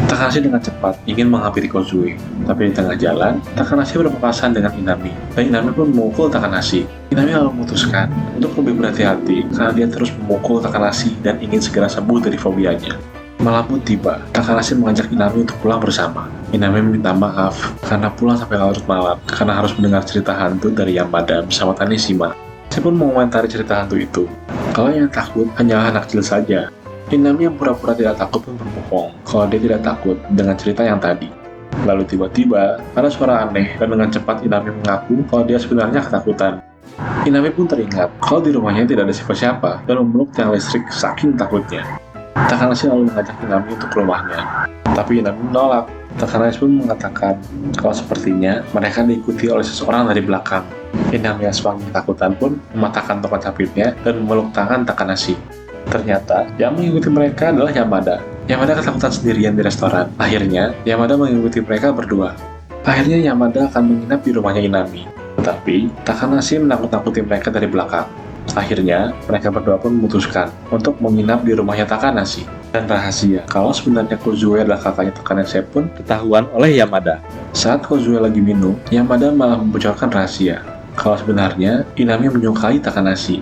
Takanashi dengan cepat ingin menghampiri Kozue, tapi di tengah jalan, Takanashi berpapasan dengan Inami, dan Inami pun memukul Takanashi. Inami lalu memutuskan untuk lebih berhati-hati karena dia terus memukul Takanashi dan ingin segera sembuh dari fobianya. Malam pun tiba, Takanashi mengajak Inami untuk pulang bersama. Inami meminta maaf karena pulang sampai larut malam, karena harus mendengar cerita hantu dari Yamada bersama Tanishima. Saya pun mengomentari cerita hantu itu. Kalau yang takut hanyalah anak kecil saja. Inami yang pura-pura tidak takut pun berbohong kalau dia tidak takut dengan cerita yang tadi. Lalu tiba-tiba, ada suara aneh dan dengan cepat Inami mengaku kalau dia sebenarnya ketakutan. Inami pun teringat kalau di rumahnya tidak ada siapa-siapa dan memeluk tiang listrik saking takutnya. Takanashi lalu mengajak Inami untuk ke rumahnya, tapi Inami menolak. Takanashi pun mengatakan kalau sepertinya mereka diikuti oleh seseorang dari belakang. Inami yang semakin ketakutan pun mematahkan tongkat capitnya dan memeluk tangan Takanashi. Ternyata, yang mengikuti mereka adalah Yamada. Yamada ketakutan sendirian di restoran. Akhirnya, Yamada mengikuti mereka berdua. Akhirnya, Yamada akan menginap di rumahnya Inami. Tetapi, Takanashi menakut-nakuti mereka dari belakang. Akhirnya, mereka berdua pun memutuskan untuk menginap di rumahnya Takanashi. Dan rahasia, kalau sebenarnya Kozue adalah kakaknya Takanashi pun ketahuan oleh Yamada. Saat Kozue lagi minum, Yamada malah membocorkan rahasia. Kalau sebenarnya, Inami menyukai Takanashi.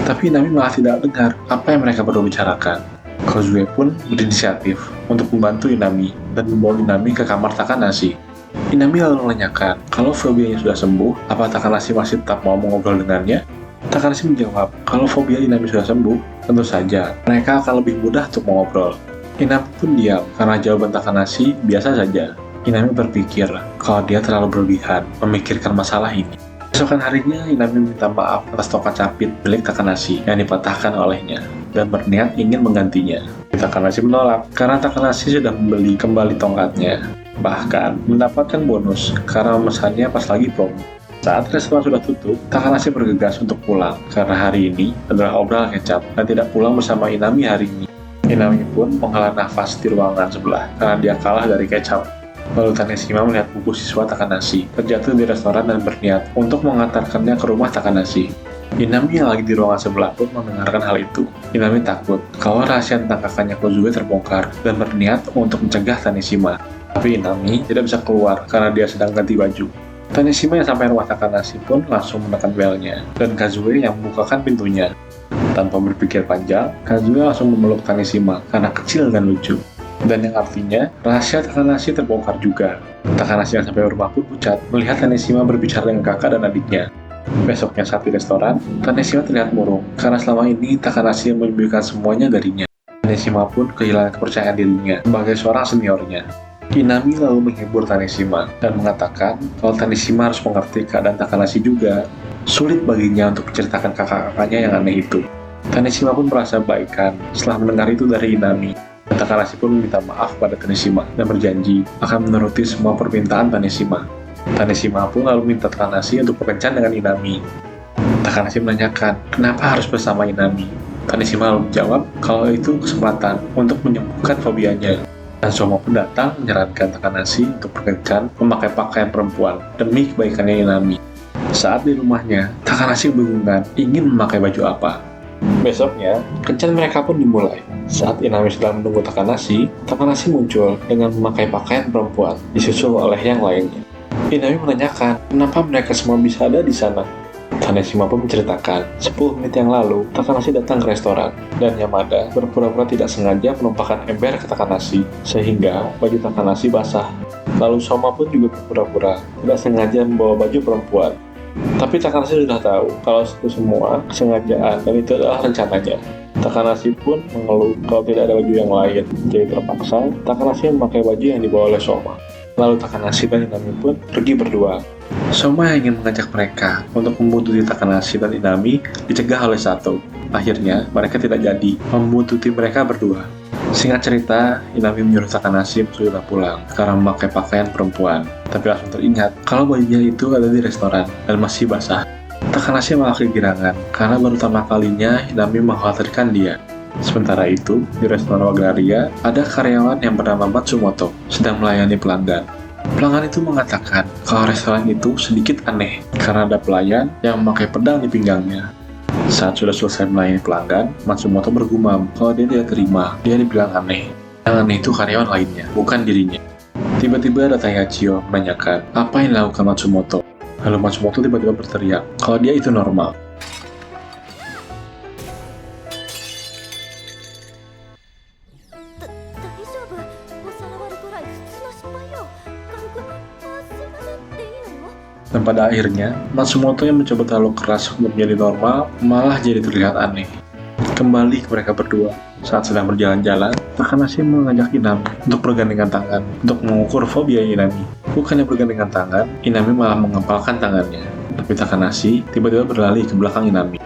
Tapi Inami malah tidak dengar apa yang mereka berdua bicarakan. Kozue pun berinisiatif untuk membantu Inami dan membawa Inami ke kamar Takanashi. Inami lalu menanyakan kalau fobianya sudah sembuh, apa Takanashi masih tetap mau mengobrol dengannya? Takanashi menjawab kalau fobia Inami sudah sembuh, tentu saja mereka akan lebih mudah untuk mengobrol. Inami pun diam karena jawaban Takanashi biasa saja. Inami berpikir kalau dia terlalu berlebihan memikirkan masalah ini. Besokan harinya, Inami minta maaf atas tongkat capit milik Takanashi yang dipatahkan olehnya dan berniat ingin menggantinya. Takanashi menolak karena Takanashi sudah membeli kembali tongkatnya. Bahkan mendapatkan bonus karena memesannya pas lagi promo. Saat restoran sudah tutup, Takanashi bergegas untuk pulang karena hari ini adalah obral kecap dan tidak pulang bersama Inami hari ini. Inami pun menghela nafas di ruangan sebelah karena dia kalah dari kecap. Lalu Tanishima melihat buku siswa Takanashi terjatuh di restoran dan berniat untuk mengantarkannya ke rumah Takanashi. Inami yang lagi di ruangan sebelah pun mendengarkan hal itu. Inami takut kalau rahasia tentang kakaknya Kozue terbongkar dan berniat untuk mencegah Tanishima. Tapi Inami tidak bisa keluar karena dia sedang ganti baju. Tanishima yang sampai rumah Takanashi pun langsung menekan belnya dan Kazue yang membukakan pintunya. Tanpa berpikir panjang, Kazue langsung memeluk Tanishima karena kecil dan lucu. Dan yang artinya, rahasia Takanashi terbongkar juga. Takanashi yang sampai rumah pun pucat melihat Tanishima berbicara dengan kakak dan adiknya. Besoknya saat di restoran, Tanishima terlihat murung karena selama ini Takanashi yang menyembunyikan semuanya darinya. Tanishima pun kehilangan kepercayaan dirinya sebagai seorang seniornya. Inami lalu menghibur Tanishima dan mengatakan kalau Tanishima harus mengerti keadaan Takanashi juga. Sulit baginya untuk menceritakan kakak-kakaknya yang aneh itu. Tanishima pun merasa baikan setelah mendengar itu dari Inami. Takanashi pun meminta maaf pada Tanishima dan berjanji akan menuruti semua permintaan Tanishima. Tanishima pun lalu minta Takanashi untuk berkencan dengan Inami. Takanashi menanyakan kenapa harus bersama Inami. Tanishima lalu menjawab kalau itu kesempatan untuk menyembuhkan fobianya. Dan Soma pun datang menyarankan Takanashi untuk berkencan memakai pakaian perempuan demi kebaikannya Inami. Saat di rumahnya, Takanashi kebingungan ingin memakai baju apa. Besoknya, kencan mereka pun dimulai. Saat Inami sedang menunggu Takanashi muncul dengan memakai pakaian perempuan, disusul oleh yang lainnya. Inami menanyakan kenapa mereka semua bisa ada di sana. Tanishima pun menceritakan, 10 menit yang lalu, Takanashi datang ke restoran, dan Yamada berpura-pura tidak sengaja menumpahkan ember ke Takanashi, sehingga baju Takanashi basah. Lalu Soma pun juga berpura-pura tidak sengaja membawa baju perempuan. Tapi Takanashi sudah tahu kalau itu semua kesengajaan dan itu adalah rencananya. Takanashi pun mengeluh kalau tidak ada baju yang lain, jadi terpaksa Takanashi memakai baju yang dibawa oleh Soma. Lalu Takanashi dan Inami pun pergi berdua. Soma yang ingin mengajak mereka untuk membuntuti Takanashi dan Inami dicegah oleh Sato. Akhirnya mereka tidak jadi membuntuti mereka berdua. Singkat cerita, Inami menyuruh Takanashi untuk pulang karena memakai pakaian perempuan. Tapi langsung teringat kalau bajunya itu ada di restoran dan masih basah. Takanashi malah kegirangan karena baru pertama kalinya Inami mengkhawatirkan dia. Sementara itu, di restoran Wagnaria, ada karyawan yang bernama Matsumoto sedang melayani pelanggan. Pelanggan itu mengatakan kalau restoran itu sedikit aneh karena ada pelayan yang memakai pedang di pinggangnya. Saat sudah selesai melayani pelanggan, Matsumoto bergumam kalau dia tidak terima, dia dibilang aneh. Yang aneh itu karyawan lainnya, bukan dirinya. Tiba-tiba datang Yachio menanyakan apa yang dilakukan Matsumoto. Lalu Matsumoto tiba-tiba berteriak kalau dia itu normal. Dan pada akhirnya, Matsumoto yang mencoba terlalu keras untuk menjadi normal, malah jadi terlihat aneh. Kembali ke mereka berdua. Saat sedang berjalan-jalan, Takanashi mengajak Inami untuk bergandengan tangan untuk mengukur fobia Inami. Bukannya bergandengan tangan, Inami malah mengepalkan tangannya. Tapi Takanashi tiba-tiba berlari ke belakang Inami.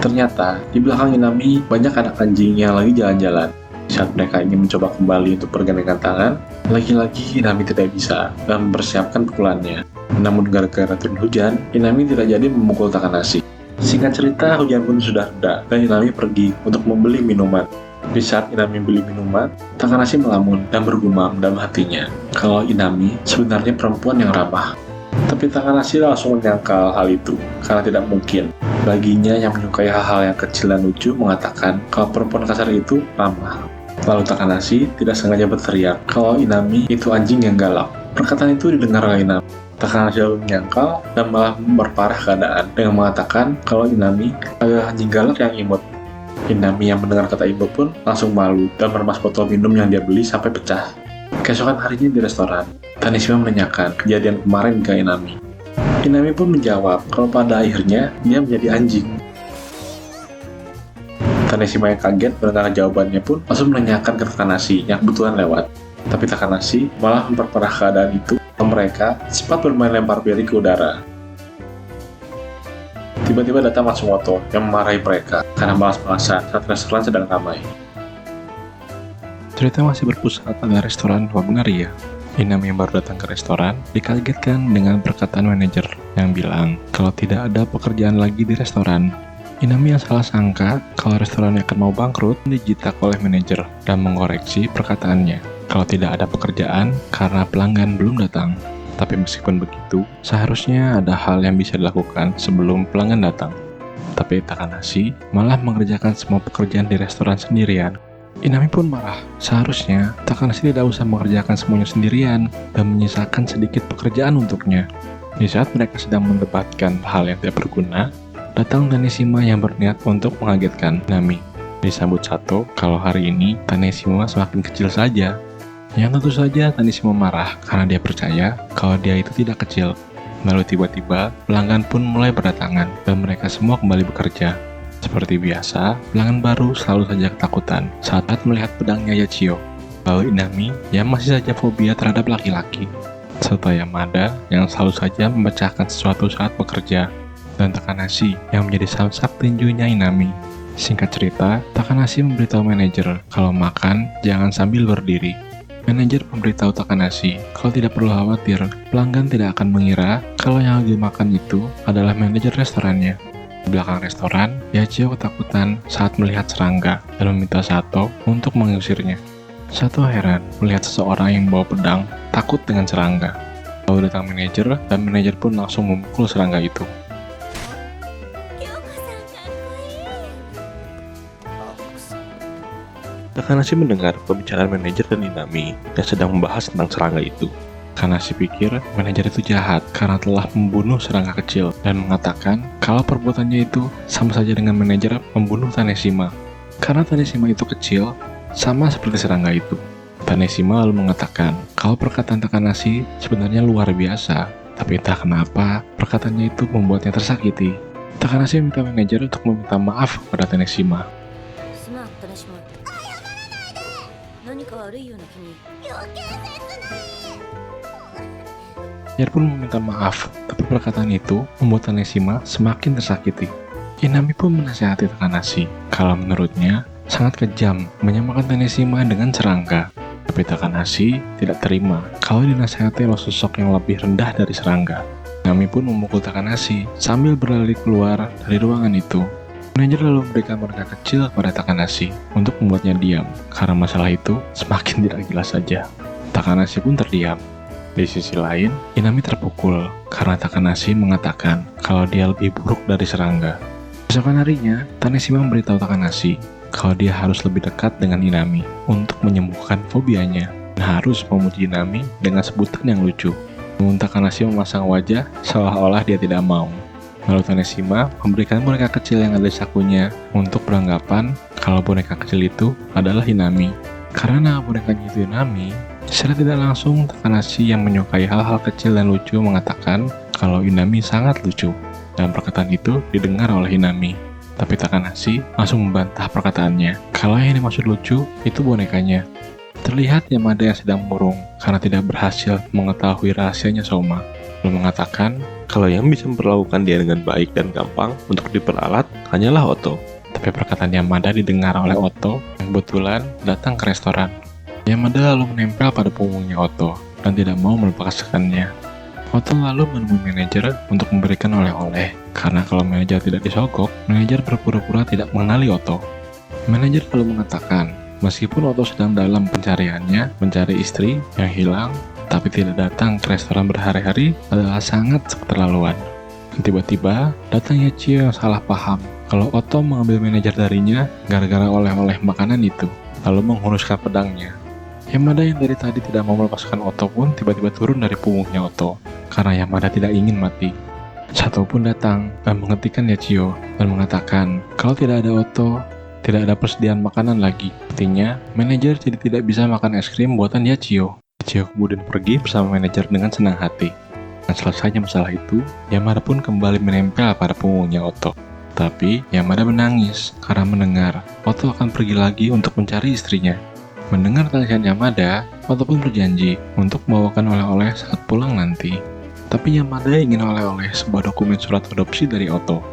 Ternyata, di belakang Inami banyak anak anjing yang lagi jalan-jalan. Saat mereka ingin mencoba kembali untuk bergandengan tangan, lagi-lagi Inami tidak bisa dan mempersiapkan pukulannya. Namun gara-gara turun hujan, Inami tidak jadi memukul Takanashi. Singkat cerita, hujan pun sudah reda dan Inami pergi untuk membeli minuman. Di saat Inami beli minuman, Takanashi melamun dan bergumam dalam hatinya kalau Inami sebenarnya perempuan yang ramah. Tapi Takanashi langsung menyangkal hal itu karena tidak mungkin. Baginya yang menyukai hal-hal yang kecil dan lucu mengatakan kalau perempuan kasar itu ramah. Lalu Takanashi tidak sengaja berteriak kalau Inami itu anjing yang galak. Perkataan itu didengar oleh Inami. Takanashi lalu menyangkal dan malah memperparah keadaan dengan mengatakan kalau Inami adalah anjing galak yang imut. Inami yang mendengar kata imut pun langsung malu dan meremas botol minum yang dia beli sampai pecah. Keesokan harinya di restoran, Tanishima menanyakan kejadian kemarin ke Inami. Inami pun menjawab kalau pada akhirnya dia menjadi anjing. Tanishima yang kaget mendengar jawabannya pun langsung menanyakan ke Takanashi yang kebetulan lewat. Tapi Takanashi malah memperparah keadaan itu. Mereka sempat bermain lempar piring ke udara. Tiba-tiba datang Matsumoto yang memarahi mereka karena malas-malasan saat restoran sedang ramai. Cerita masih berpusat pada restoran Wagnaria. Inami yang baru datang ke restoran dikagetkan dengan perkataan manajer yang bilang kalau tidak ada pekerjaan lagi di restoran. Inami yang salah sangka kalau restorannya akan mau bangkrut dijitak oleh manajer dan mengoreksi perkataannya kalau tidak ada pekerjaan karena pelanggan belum datang. Tapi meskipun begitu, seharusnya ada hal yang bisa dilakukan sebelum pelanggan datang. Tapi Takanashi malah mengerjakan semua pekerjaan di restoran sendirian. Inami pun marah. Seharusnya Takanashi tidak usah mengerjakan semuanya sendirian dan menyisakan sedikit pekerjaan untuknya. Di saat mereka sedang mendebatkan hal yang tidak berguna, datang Tanishima yang berniat untuk mengagetkan Inami. Disambut Sato kalau hari ini Tanishima semakin kecil saja. Yang tentu saja Tanishima marah karena dia percaya kalau dia itu tidak kecil. Lalu tiba-tiba pelanggan pun mulai berdatangan dan mereka semua kembali bekerja. Seperti biasa, pelanggan baru selalu saja ketakutan saat melihat pedangnya Yachio. Lalu Inami yang masih saja fobia terhadap laki-laki. Serta Yamada yang selalu saja memecahkan sesuatu saat bekerja. Dan Takanashi yang menjadi samsak tinjunya Inami. Singkat cerita, Takanashi memberitahu manajer kalau makan jangan sambil berdiri. Manajer memberitahu Takanashi kalau tidak perlu khawatir, pelanggan tidak akan mengira kalau yang lagi makan itu adalah manajer restorannya. Di belakang restoran, Yachio ketakutan saat melihat serangga dan meminta Sato untuk mengusirnya. Sato heran melihat seseorang yang membawa pedang takut dengan serangga. Lalu datang manajer dan manajer pun langsung memukul serangga itu. Takanashi mendengar pembicaraan manajer dan Inami yang sedang membahas tentang serangga itu. Takanashi pikir manajer itu jahat karena telah membunuh serangga kecil dan mengatakan kalau perbuatannya itu sama saja dengan manajer membunuh Tanishima. Karena Tanishima itu kecil, sama seperti serangga itu. Tanishima lalu mengatakan kalau perkataan Takanashi sebenarnya luar biasa, tapi entah kenapa perkataannya itu membuatnya tersakiti. Takanashi meminta manajer untuk meminta maaf kepada Tanishima. Manajer pun meminta maaf, tapi perkataan itu membuat Tanishima semakin tersakiti. Inami pun menasihati Takanashi kalau menurutnya sangat kejam menyamakan Taneshima dengan serangga. Tapi Takanashi tidak terima kalau dinasihati oleh sosok yang lebih rendah dari serangga. Inami pun memukul Takanashi sambil berlari keluar dari ruangan itu. Manajer lalu memberikan boneka kecil kepada Takanashi untuk membuatnya diam, karena masalah itu semakin tidak jelas saja. Takanashi pun terdiam. Di sisi lain, Inami terpukul karena Takanashi mengatakan kalau dia lebih buruk dari serangga. Besokan harinya, Taneshima memberitahu Takanashi kalau dia harus lebih dekat dengan Inami untuk menyembuhkan fobianya dan harus memuji Inami dengan sebutan yang lucu. Namun Takanashi memasang wajah seolah-olah dia tidak mau. Lalu Taneshima memberikan boneka kecil yang ada di sakunya untuk beranggapan kalau boneka kecil itu adalah Inami. Karena bonekanya itu Inami, secara tidak langsung Takanashi yang menyukai hal-hal kecil dan lucu mengatakan kalau Inami sangat lucu. Dan perkataan itu didengar oleh Inami. Tapi Takanashi langsung membantah perkataannya kalau yang dimaksud lucu itu bonekanya. Terlihat Yamada yang sedang murung karena tidak berhasil mengetahui rahasianya Soma. Lalu mengatakan kalau yang bisa memperlakukan dia dengan baik dan gampang untuk diperalat hanyalah Oto. Tapi perkataan Yamada didengar oleh Oto yang kebetulan datang ke restoran. Yamada lalu menempel pada punggungnya Oto dan tidak mau melepaskannya. Oto lalu menemui manajer untuk memberikan oleh-oleh, karena kalau manajer tidak disogok, manajer berpura-pura tidak mengenali Oto. Manajer lalu mengatakan, meskipun Oto sedang dalam pencariannya mencari istri yang hilang, tapi tidak datang ke restoran berhari-hari adalah sangat keterlaluan. Tiba-tiba, datang Yachio yang salah paham kalau Oto mengambil manajer darinya gara-gara oleh-oleh makanan itu, lalu menghunuskan pedangnya. Yamada yang dari tadi tidak mau melepaskan Oto pun tiba-tiba turun dari punggungnya Oto, karena Yamada tidak ingin mati. Sato pun datang dan menghentikan Yachio dan mengatakan kalau tidak ada Oto, tidak ada persediaan makanan lagi. Artinya, manajer jadi tidak bisa makan es krim buatan Yachio. Yachio kemudian pergi bersama manajer dengan senang hati. Dan selesainya masalah itu, Yamada pun kembali menempel pada punggungnya Oto. Tapi, Yamada menangis karena mendengar Oto akan pergi lagi untuk mencari istrinya. Mendengar tangisan Yamada, Oto pun berjanji untuk membawakan oleh-oleh saat pulang nanti. Tapi Yamada ingin oleh-oleh sebuah dokumen surat adopsi dari Oto.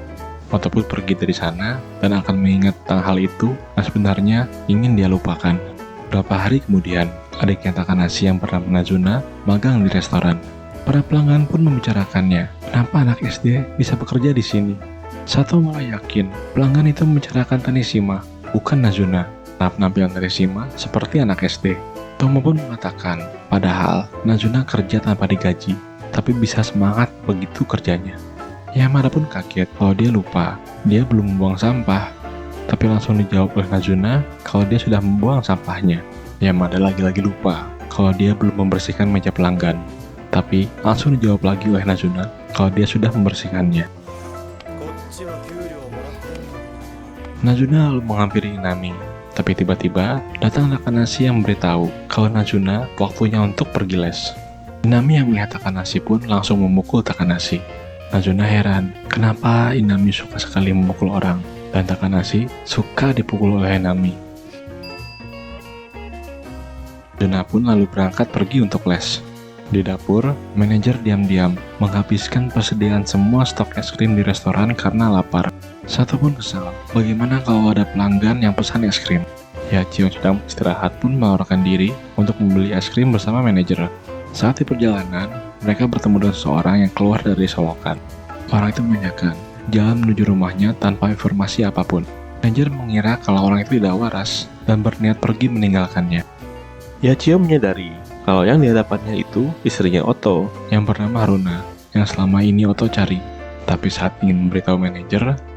Oto pun pergi dari sana dan akan mengingat tentang hal itu yang sebenarnya ingin dia lupakan. Beberapa hari kemudian, adiknya Takanashi yang bernama Nazuna magang di restoran. Para pelanggan pun membicarakannya, kenapa anak SD bisa bekerja di sini. Sato malah yakin pelanggan itu membicarakan Taneshima, bukan Nazuna. Penampilan Taneshima seperti anak SD. Tomo pun mengatakan, padahal Nazuna kerja tanpa digaji, tapi bisa semangat begitu kerjanya. Yamada pun kaget kalau dia lupa, dia belum membuang sampah. Tapi langsung dijawab oleh Nazuna kalau dia sudah membuang sampahnya. Yamada lagi-lagi lupa kalau dia belum membersihkan meja pelanggan. Tapi langsung dijawab lagi oleh Nazuna kalau dia sudah membersihkannya. Nazuna lalu menghampiri Inami. Tapi tiba-tiba datang Takanashi yang memberitahu kalau Nazuna waktunya untuk pergi les. Inami yang melihat Takanashi pun langsung memukul Takanashi. Nazuna heran, kenapa Inami suka sekali memukul orang, dan Takanashi suka dipukul oleh Inami. Nazuna pun lalu berangkat pergi untuk les. Di dapur, manajer diam-diam menghabiskan persediaan semua stok es krim di restoran karena lapar. Sato pun kesal, bagaimana kalau ada pelanggan yang pesan es krim? Yachio sedang istirahat pun menawarkan diri untuk membeli es krim bersama manajer. Saat di perjalanan, mereka bertemu dengan seseorang yang keluar dari solokan. Orang itu menanyakan jalan menuju rumahnya tanpa informasi apapun. Manajer mengira kalau orang itu tidak waras dan berniat pergi meninggalkannya. Yachio menyadari kalau yang di hadapannya itu istrinya Oto yang bernama Haruna, yang selama ini Oto cari. Tapi saat ingin memberitahu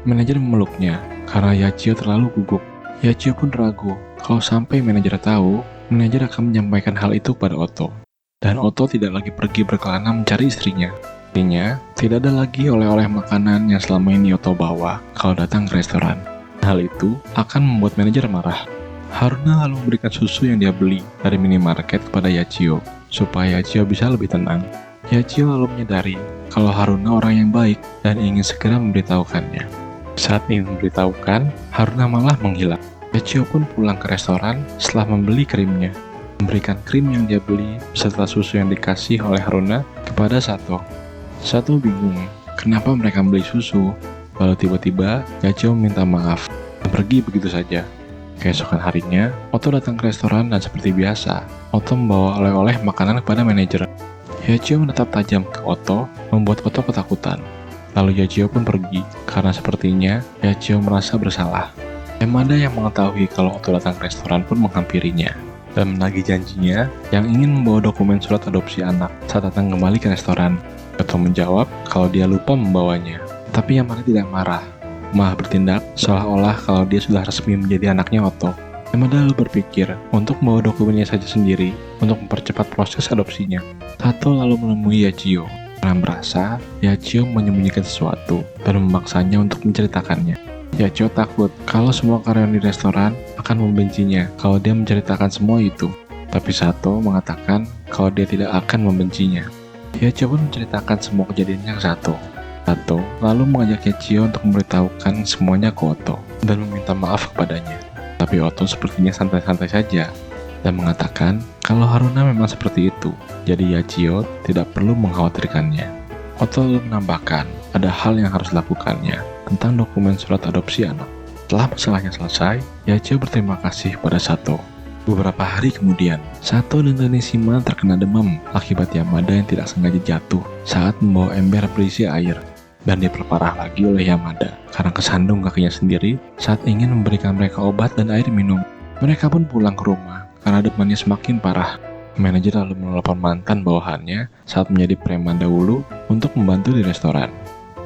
manajer memeluknya karena Yachio terlalu gugup. Yachio pun ragu kalau sampai manajer tahu, manajer akan menyampaikan hal itu pada Oto. Dan Oto tidak lagi pergi berkelana mencari istrinya. Artinya, tidak ada lagi oleh-oleh makanan yang selama ini Oto bawa kalau datang ke restoran. Hal itu akan membuat manajer marah. Haruna lalu memberikan susu yang dia beli dari minimarket kepada Yachio, supaya Yachio bisa lebih tenang. Yachio lalu menyadari kalau Haruna orang yang baik dan ingin segera memberitahukannya. Saat ingin memberitahukan, Haruna malah menghilang. Yachio pun pulang ke restoran setelah membeli krimnya. Memberikan krim yang dia beli beserta susu yang dikasih oleh Haruna kepada Sato. Sato bingung kenapa mereka beli susu, lalu tiba-tiba Yachio meminta maaf dan pergi begitu saja. Keesokan harinya, Otto datang ke restoran dan seperti biasa, Otto membawa oleh-oleh makanan kepada manajer. Yachio menatap tajam ke Otto, membuat Otto ketakutan. Lalu Yachio pun pergi, karena sepertinya Yachio merasa bersalah. Yamada yang mengetahui kalau Otto datang ke restoran pun menghampirinya, dan menagih janjinya yang ingin membawa dokumen surat adopsi anak saat datang kembali ke restoran. Otto menjawab kalau dia lupa membawanya, tapi Yamada tidak marah, malah bertindak seolah-olah kalau dia sudah resmi menjadi anaknya Otto. Yamada lalu berpikir untuk membawa dokumennya saja sendiri untuk mempercepat proses adopsinya. Sato lalu menemui Yachio karena merasa Yachio menyembunyikan sesuatu dan memaksanya untuk menceritakannya. Yachio takut kalau semua karyawan di restoran akan membencinya kalau dia menceritakan semua itu. Tapi Sato mengatakan kalau dia tidak akan membencinya. Yachio pun menceritakan semua kejadiannya ke Sato. Sato lalu mengajak Yachio untuk memberitahukan semuanya ke Otto dan meminta maaf kepadanya. Tapi Otto sepertinya santai-santai saja dan mengatakan kalau Haruna memang seperti itu, jadi Yachio tidak perlu mengkhawatirkannya. Otto lalu menambahkan ada hal yang harus dilakukannya tentang dokumen surat adopsi anak. Setelah masalahnya selesai, Yachio berterima kasih pada Sato. Beberapa hari kemudian, Sato dan Tanishima terkena demam akibat Yamada yang tidak sengaja jatuh saat membawa ember berisi air. Dan diperparah lagi oleh Yamada karena kesandung kakinya sendiri saat ingin memberikan mereka obat dan air minum. Mereka pun pulang ke rumah karena demamnya semakin parah. Manajer lalu menelpon mantan bawahannya saat menjadi preman dahulu untuk membantu di restoran.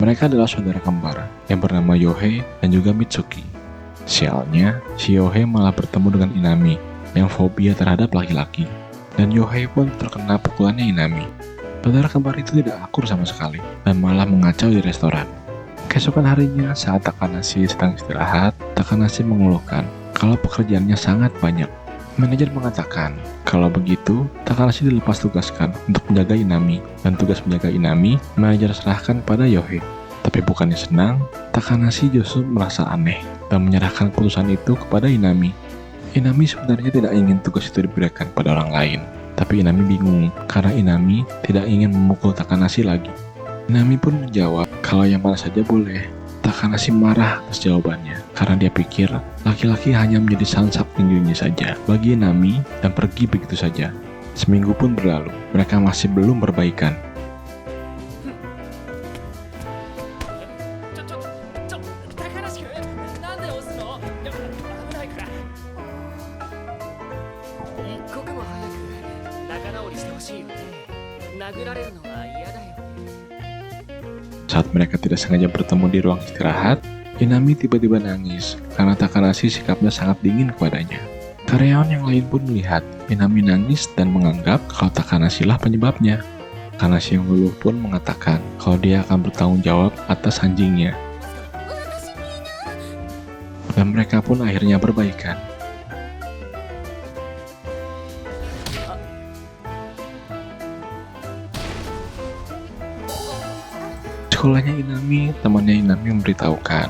Mereka adalah saudara kembar yang bernama Yohei dan juga Mitsuki. Sialnya, si Yohei malah bertemu dengan Inami yang fobia terhadap laki-laki. Dan Yohei pun terkena pukulannya Inami. Saudara kembar itu tidak akur sama sekali dan malah mengacau di restoran. Keesokan harinya saat Takanashi sedang istirahat, Takanashi mengeluhkan kalau pekerjaannya sangat banyak. Manajer mengatakan kalau begitu Takanashi dilepas tugaskan untuk menjaga Inami, dan tugas menjaga Inami manajer serahkan pada Yohei. Tapi bukannya senang, Takanashi justru merasa aneh dan menyerahkan keputusan itu kepada Inami. Inami sebenarnya tidak ingin tugas itu diberikan pada orang lain. Tapi Inami bingung karena Inami tidak ingin memukul Takanashi lagi. Inami pun menjawab kalau yang mana saja boleh. Takanashi marah atas jawabannya karena dia pikir laki-laki hanya menjadi sansap tingginya saja bagi Inami dan pergi begitu saja. Seminggu pun berlalu, mereka masih belum berbaikan. Saat mereka tidak sengaja bertemu di ruang istirahat, Inami tiba-tiba nangis karena Takanashi sikapnya sangat dingin kepadanya. Karyawan yang lain pun melihat Inami nangis dan menganggap kalau Takanashi lah penyebabnya. Takanashi yang luluh pun mengatakan kalau dia akan bertanggung jawab atas anjingnya. Dan mereka pun akhirnya berbaikan. Sekolahnya Inami, temannya Inami memberitahukan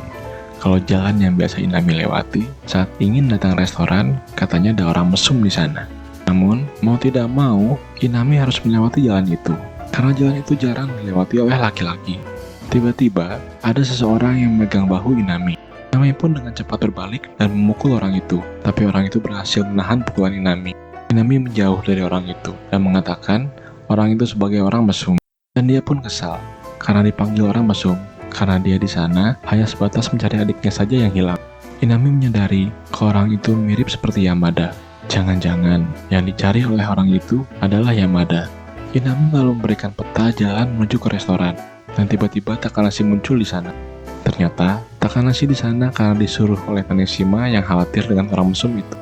kalau jalan yang biasa Inami lewati saat ingin datang restoran, katanya ada orang mesum di sana. Namun, mau tidak mau, Inami harus melewati jalan itu, karena jalan itu jarang dilewati oleh laki-laki. Tiba-tiba, ada seseorang yang memegang bahu Inami. Inami pun dengan cepat berbalik dan memukul orang itu, tapi orang itu berhasil menahan pukulan Inami. Inami menjauh dari orang itu dan mengatakan orang itu sebagai orang mesum, dan dia pun kesal karena dipanggil orang mesum, karena dia di sana hanya sebatas mencari adiknya saja yang hilang. Inami menyadari kalau orang itu mirip seperti Yamada. Jangan-jangan yang dicari oleh orang itu adalah Yamada. Inami lalu memberikan peta jalan menuju ke restoran, dan tiba-tiba Takanashi muncul di sana. Ternyata Takanashi di sana karena disuruh oleh Tanishima yang khawatir dengan orang mesum itu.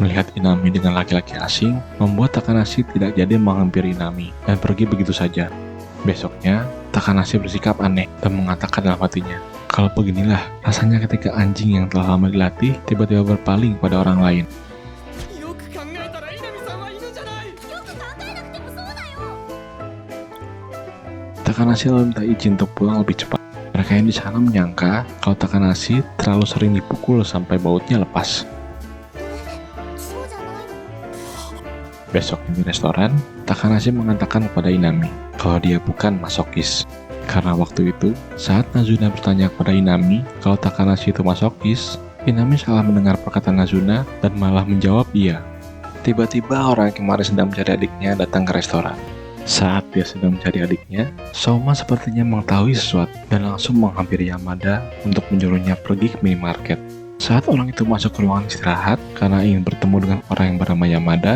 Melihat Inami dengan laki-laki asing membuat Takanashi tidak jadi menghampiri Inami dan pergi begitu saja. Besoknya, Takanashi bersikap aneh dan mengatakan dalam hatinya, kalau beginilah rasanya ketika anjing yang telah lama dilatih tiba-tiba berpaling pada orang lain. Takanashi lalu minta izin untuk pulang lebih cepat. Mereka yang di sana menyangka kalau Takanashi terlalu sering dipukul sampai bautnya lepas. Besoknya di restoran, Takanashi mengatakan kepada Inami kalau dia bukan masokis. Karena waktu itu, saat Nazuna bertanya kepada Inami kalau Takanashi itu masokis, Inami salah mendengar perkataan Nazuna dan malah menjawab iya. Tiba-tiba orang yang kemarin sedang mencari adiknya datang ke restoran. Saat dia sedang mencari adiknya, Soma sepertinya mengetahui sesuatu dan langsung menghampiri Yamada untuk menyuruhnya pergi ke minimarket. Saat orang itu masuk ke ruangan istirahat karena ingin bertemu dengan orang yang bernama Yamada,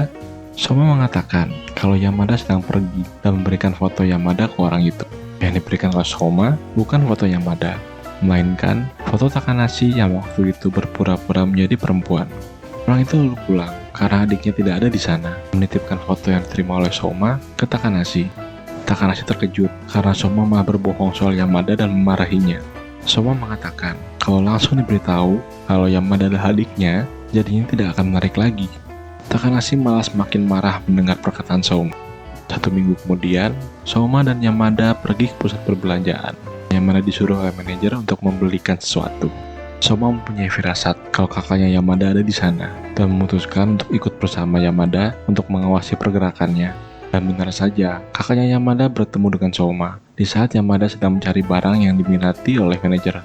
Soma mengatakan kalau Yamada sedang pergi dan memberikan foto Yamada ke orang itu. Yang diberikan oleh Soma bukan foto Yamada, melainkan foto Takanashi yang waktu itu berpura-pura menjadi perempuan. Orang itu lalu pulang karena adiknya tidak ada di sana, menitipkan foto yang diterima oleh Soma ke Takanashi. Takanashi terkejut karena Soma malah berbohong soal Yamada dan memarahinya. Soma mengatakan kalau langsung diberitahu kalau Yamada adalah adiknya, jadinya tidak akan menarik lagi. Takanashi malah semakin marah mendengar perkataan Soma. 1 minggu kemudian, Soma dan Yamada pergi ke pusat perbelanjaan. Yamada disuruh oleh manajer untuk membelikan sesuatu. Soma mempunyai firasat kalau kakaknya Yamada ada di sana dan memutuskan untuk ikut bersama Yamada untuk mengawasi pergerakannya. Dan benar saja, kakaknya Yamada bertemu dengan Soma di saat Yamada sedang mencari barang yang diminati oleh manajer.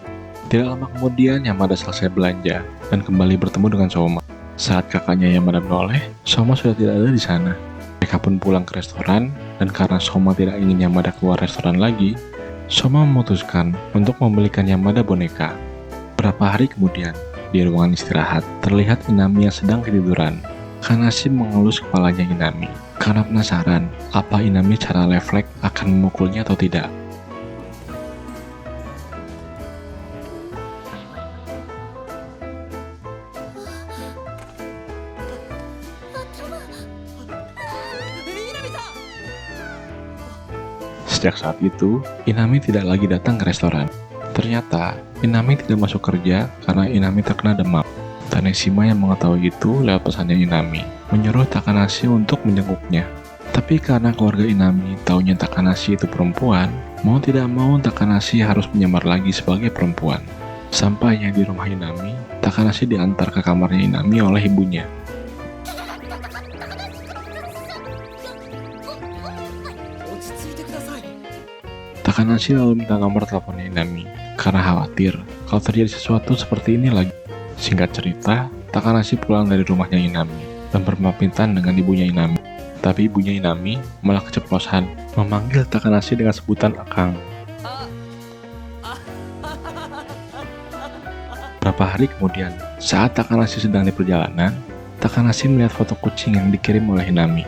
Tidak lama kemudian, Yamada selesai belanja dan kembali bertemu dengan Soma. Saat kakaknya Yamada menoleh, Soma sudah tidak ada di sana. Mereka pun pulang ke restoran, dan karena Soma tidak ingin Yamada keluar restoran lagi, Soma memutuskan untuk membelikan Yamada boneka. Beberapa hari kemudian, di ruangan istirahat, terlihat Inami yang sedang ketiduran. Kanashi mengelus kepalanya Inami, karena penasaran apa Inami secara refleks akan memukulnya atau tidak. Sejak saat itu, Inami tidak lagi datang ke restoran. Ternyata, Inami tidak masuk kerja karena Inami terkena demam. Taneshima yang mengetahui itu lewat pesannya Inami, menyuruh Takanashi untuk menjenguknya. Tapi karena keluarga Inami taunya Takanashi itu perempuan, mau tidak mau Takanashi harus menyamar lagi sebagai perempuan. Sampainya di rumah Inami, Takanashi diantar ke kamarnya Inami oleh ibunya. Takanashi lalu minta nomor teleponnya Inami karena khawatir kalau terjadi sesuatu seperti ini lagi. Singkat cerita, Takanashi pulang dari rumahnya Inami dan berpamitan dengan ibunya Inami. Tapi ibunya Inami malah keceplosan memanggil Takanashi dengan sebutan Akang. Beberapa hari kemudian, saat Takanashi sedang di perjalanan, Takanashi melihat foto kucing yang dikirim oleh Inami.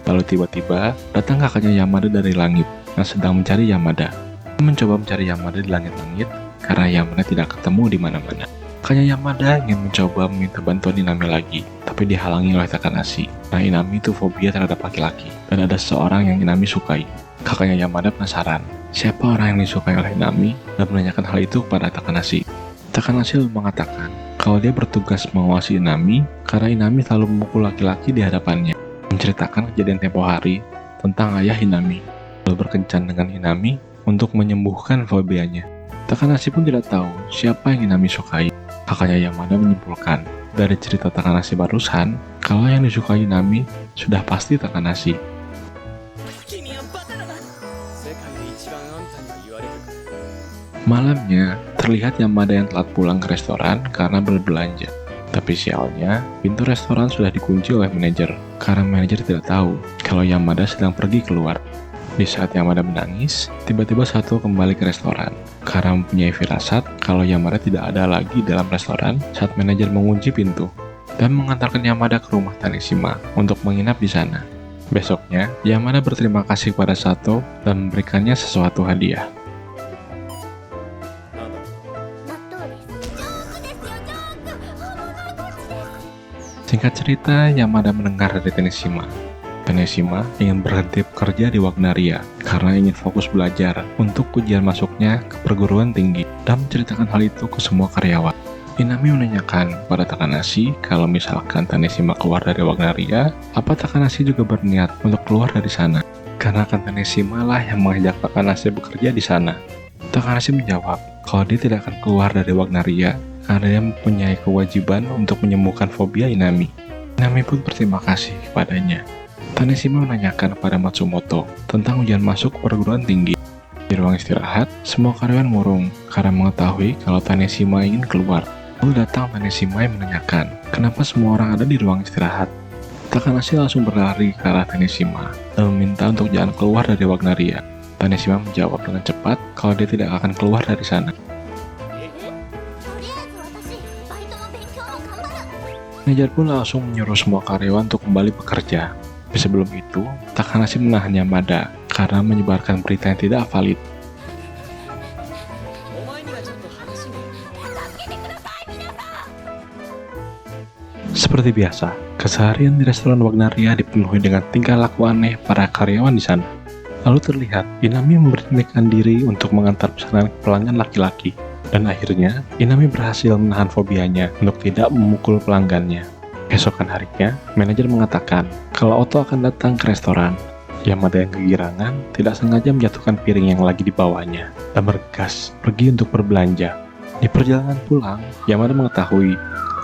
Lalu tiba-tiba datang kakaknya Yamada dari langit yang sedang mencari Yamada. Dia mencoba mencari Yamada di langit-langit karena Yamada tidak ketemu di mana-mana. Kakaknya Yamada ingin mencoba meminta bantuan Inami lagi, tapi dihalangi oleh Takanashi. Nah, Inami itu fobia terhadap laki-laki dan ada seseorang yang Inami sukai. Kakaknya Yamada penasaran siapa orang yang disukai oleh Inami dan menanyakan hal itu kepada Takanashi. Takanashi lalu mengatakan kalau dia bertugas mengawasi Inami karena Inami selalu memukul laki-laki di hadapannya. Menceritakan kejadian tempo hari tentang ayah Inami, lalu berkencan dengan Inami untuk menyembuhkan fobianya. Takanashi pun tidak tahu siapa yang Inami sukai. Kakaknya Yamada menyimpulkan dari cerita Takanashi barusan kalau yang disukai Inami sudah pasti Takanashi. Malamnya, terlihat Yamada yang telat pulang ke restoran karena berbelanja. Tapi sialnya, pintu restoran sudah dikunci oleh manajer karena manajer tidak tahu kalau Yamada sedang pergi keluar. Di saat Yamada menangis, tiba-tiba Sato kembali ke restoran karena mempunyai firasat kalau Yamada tidak ada lagi dalam restoran saat manajer mengunci pintu dan mengantarkan Yamada ke rumah Taneshima untuk menginap di sana. Besoknya, Yamada berterima kasih kepada Sato dan memberikannya sesuatu hadiah. Singkat cerita, Yamada mendengar dari Taneshima. Taneshima ingin berhenti bekerja di Wagnaria karena ingin fokus belajar untuk ujian masuknya ke perguruan tinggi dan menceritakan hal itu ke semua karyawan. Inami menanyakan pada Takanashi kalau misalkan Taneshima keluar dari Wagnaria, apa Takanashi juga berniat untuk keluar dari sana? Karena kan Taneshima lah yang mengajak Takanashi bekerja di sana. Takanashi menjawab kalau dia tidak akan keluar dari Wagnaria karena dia mempunyai kewajiban untuk menyembuhkan fobia Inami. Inami pun berterima kasih kepadanya. Taneshima menanyakan kepada Matsumoto tentang ujian masuk perguruan tinggi. Di ruang istirahat, semua karyawan murung karena mengetahui kalau Taneshima ingin keluar. Lalu datang Taneshima yang menanyakan, kenapa semua orang ada di ruang istirahat. Takanashi langsung berlari ke arah Taneshima dan meminta untuk jangan keluar dari Wagnaria. Taneshima menjawab dengan cepat kalau dia tidak akan keluar dari sana. Manajer pun langsung menyuruh semua karyawan untuk kembali bekerja. Tapi sebelum itu, Takanashi menahan Yamada karena menyebarkan berita yang tidak valid. Seperti biasa, keseharian di restoran Wagnaria dipenuhi dengan tingkah laku aneh para karyawan di sana. Lalu terlihat Inami memberanikan diri untuk mengantar pesanan pelanggan laki-laki. Dan akhirnya, Inami berhasil menahan fobianya untuk tidak memukul pelanggannya. Keesokan harinya, manajer mengatakan kalau Oto akan datang ke restoran. Yamada yang kegirangan tidak sengaja menjatuhkan piring yang lagi dibawanya dan bergegas pergi untuk berbelanja. Di perjalanan pulang, Yamada mengetahui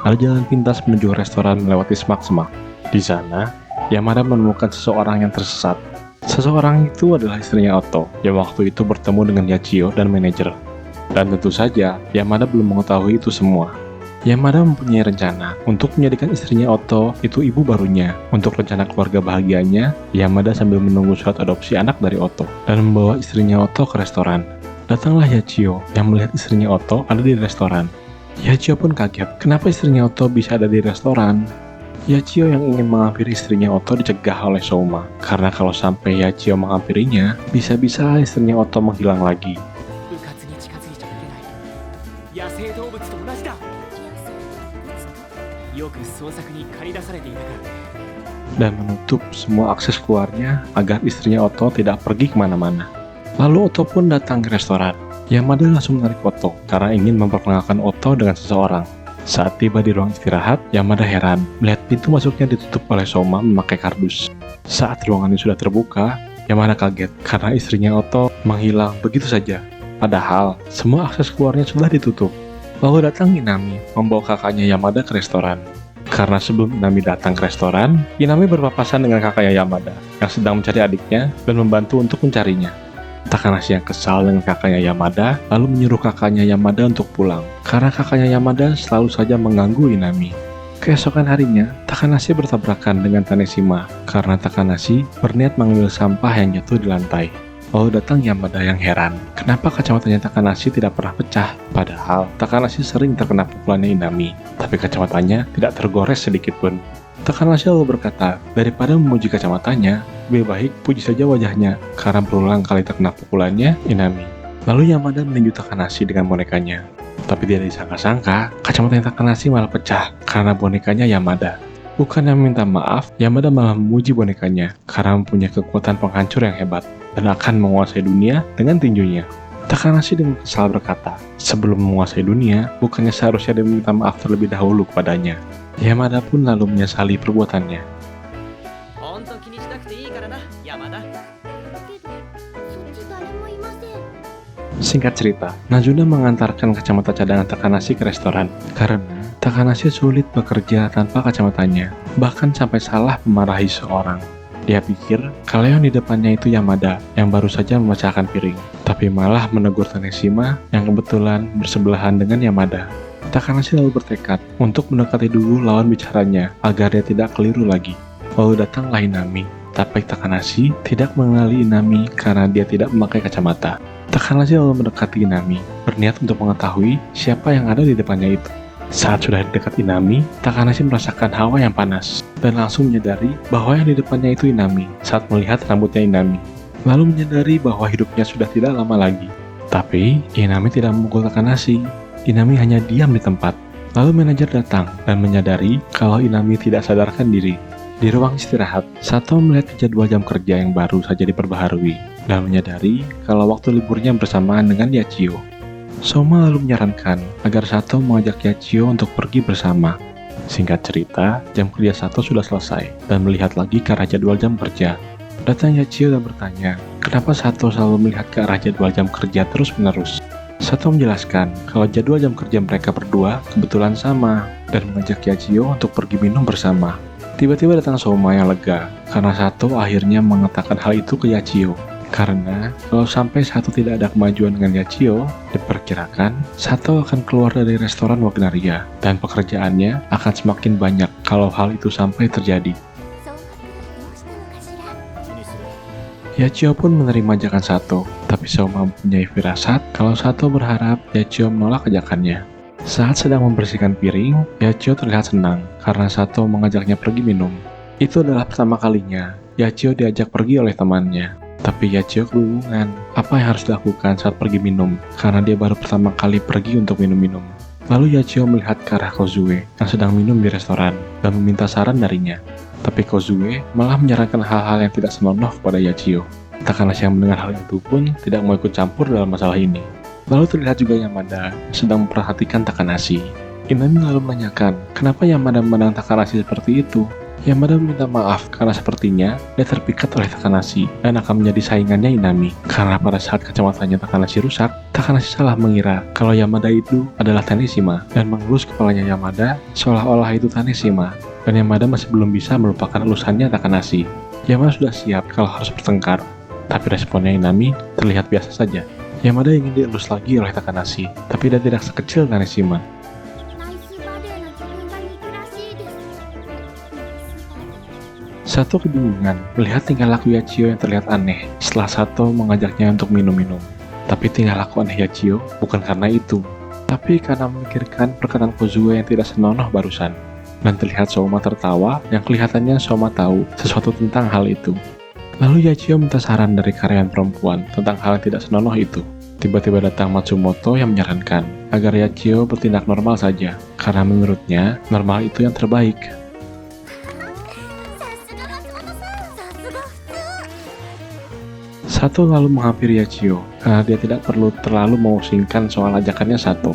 ada jalan pintas menuju restoran melewati semak-semak. Di sana, Yamada menemukan seseorang yang tersesat. Seseorang itu adalah istrinya Oto, yang waktu itu bertemu dengan Yachio dan manajer. Dan tentu saja, Yamada belum mengetahui itu semua. Yamada mempunyai rencana untuk menjadikan istrinya Oto itu ibu barunya. Untuk rencana keluarga bahagianya, Yamada sambil menunggu surat adopsi anak dari Oto dan membawa istrinya Oto ke restoran. Datanglah Yachio yang melihat istrinya Oto ada di restoran. Yachio pun kaget, kenapa istrinya Oto bisa ada di restoran? Yachio yang ingin menghampiri istrinya Oto dicegah oleh Souma, karena kalau sampai Yachio menghampirinya, bisa-bisa istrinya Oto menghilang lagi. Dan menutup semua akses keluarnya agar istrinya Oto tidak pergi kemana-mana. Lalu Oto pun datang ke restoran. Yamada langsung menarik Oto karena ingin memperkenalkan Oto dengan seseorang. Saat tiba di ruang istirahat, Yamada heran melihat pintu masuknya ditutup oleh Souma memakai kardus. Saat ruangan ini sudah terbuka, Yamada kaget karena istrinya Oto menghilang begitu saja. Padahal, semua akses keluarnya sudah ditutup. Lalu datang Inami membawa kakaknya Yamada ke restoran. Karena sebelum Inami datang ke restoran, Inami berpapasan dengan kakaknya Yamada yang sedang mencari adiknya dan membantu untuk mencarinya. Takanashi yang kesal dengan kakaknya Yamada lalu menyuruh kakaknya Yamada untuk pulang karena kakaknya Yamada selalu saja mengganggu Inami. Keesokan harinya, Takanashi bertabrakan dengan Taneshima karena Takanashi berniat mengambil sampah yang jatuh di lantai. Lalu datang Yamada yang heran, kenapa kacamatanya Takanashi tidak pernah pecah? Padahal Takanashi sering terkena pukulannya Inami, tapi kacamatanya tidak tergores sedikit pun. Takanashi lalu berkata, daripada memuji kacamatanya, lebih baik puji saja wajahnya, karena berulang kali terkena pukulannya Inami. Lalu Yamada meninju Takanashi dengan bonekanya. Tapi tidak disangka-sangka, kacamatanya Takanashi malah pecah, karena bonekanya Yamada. Bukan yang minta maaf, Yamada malah memuji bonekanya, karena mempunyai kekuatan penghancur yang hebat, dan akan menguasai dunia dengan tinjunya. Takanashi dengan kesal berkata, sebelum menguasai dunia, bukannya seharusnya dia meminta maaf terlebih dahulu kepadanya. Yamada pun lalu menyesali perbuatannya. Singkat cerita, Nazuna mengantarkan kacamata cadangan Takanashi ke restoran karena Takanashi sulit bekerja tanpa kacamatanya, bahkan sampai salah memarahi seorang. Dia pikir kalau yang di depannya itu Yamada yang baru saja memecahkan piring, tapi malah menegur Taneshima yang kebetulan bersebelahan dengan Yamada. Takanashi lalu bertekad untuk mendekati dulu lawan bicaranya agar dia tidak keliru lagi. Lalu datanglah Inami, tapi Takanashi tidak mengenali Inami karena dia tidak memakai kacamata. Takanashi lalu mendekati Inami, berniat untuk mengetahui siapa yang ada di depannya itu. Saat sudah di dekat Inami, Takanashi merasakan hawa yang panas dan langsung menyadari bahwa yang di depannya itu Inami saat melihat rambutnya Inami. Lalu menyadari bahwa hidupnya sudah tidak lama lagi. Tapi Inami tidak memukul Takanashi. Inami hanya diam di tempat. Lalu manajer datang dan menyadari kalau Inami tidak sadarkan diri. Di ruang istirahat, Sato melihat jadwal jam kerja yang baru saja diperbaharui dan menyadari kalau waktu liburnya bersamaan dengan Yachio. Souma lalu menyarankan agar Sato mengajak Yachio untuk pergi bersama. Singkat cerita, jam kerja Sato sudah selesai dan melihat lagi ke arah jadwal jam kerja. Datang Yachio dan bertanya, kenapa Sato selalu melihat ke arah jadwal jam kerja terus-menerus. Sato menjelaskan kalau jadwal jam kerja mereka berdua kebetulan sama dan mengajak Yachio untuk pergi minum bersama. Tiba-tiba datang Souma yang lega karena Sato akhirnya mengatakan hal itu ke Yachio. Karena kalau sampai Sato tidak ada kemajuan dengan Yachio, diperkirakan Sato akan keluar dari restoran Wagnaria dan pekerjaannya akan semakin banyak kalau hal itu sampai terjadi. Yachio pun menerima ajakan Sato, tapi Soma mempunyai firasat kalau Sato berharap Yachio menolak ajakannya. Saat sedang membersihkan piring, Yachio terlihat senang karena Sato mengajaknya pergi minum. Itu adalah pertama kalinya Yachio diajak pergi oleh temannya. Tapi Yachio kebingungan apa yang harus dilakukan saat pergi minum, karena dia baru pertama kali pergi untuk minum-minum. Lalu Yachio melihat ke arah Kozue yang sedang minum di restoran dan meminta saran darinya. Tapi Kozue malah menyarankan hal-hal yang tidak senonoh kepada Yachio. Takanashi yang mendengar hal itu pun tidak mau ikut campur dalam masalah ini. Lalu terlihat juga Yamada sedang memperhatikan Takanashi. Inami lalu menanyakan, kenapa Yamada memandang Takanashi seperti itu? Yamada meminta maaf karena sepertinya dia terpikat oleh Takanashi dan akan menjadi saingannya Inami. Karena pada saat kacamatanya Takanashi rusak, Takanashi salah mengira kalau Yamada itu adalah Taneshima dan mengelus kepalanya Yamada seolah-olah itu Taneshima. Dan Yamada masih belum bisa melupakan elusannya Takanashi. Yamada sudah siap kalau harus bertengkar, tapi responnya Inami terlihat biasa saja. Yamada ingin dielus lagi oleh Takanashi, tapi dia tidak sekecil Taneshima. Sato kebingungan melihat tingkah laku Yachio yang terlihat aneh setelah Sato mengajaknya untuk minum-minum. Tapi tingkah laku aneh Yachio bukan karena itu, tapi karena memikirkan perkataan Kozue yang tidak senonoh barusan. Dan terlihat Soma tertawa yang kelihatannya Soma tahu sesuatu tentang hal itu. Lalu Yachio minta saran dari karyawan perempuan tentang hal yang tidak senonoh itu. Tiba-tiba datang Matsumoto yang menyarankan agar Yachio bertindak normal saja, karena menurutnya normal itu yang terbaik. Sato lalu menghampiri Yachio karena dia tidak perlu terlalu memusingkan soal ajakannya Sato.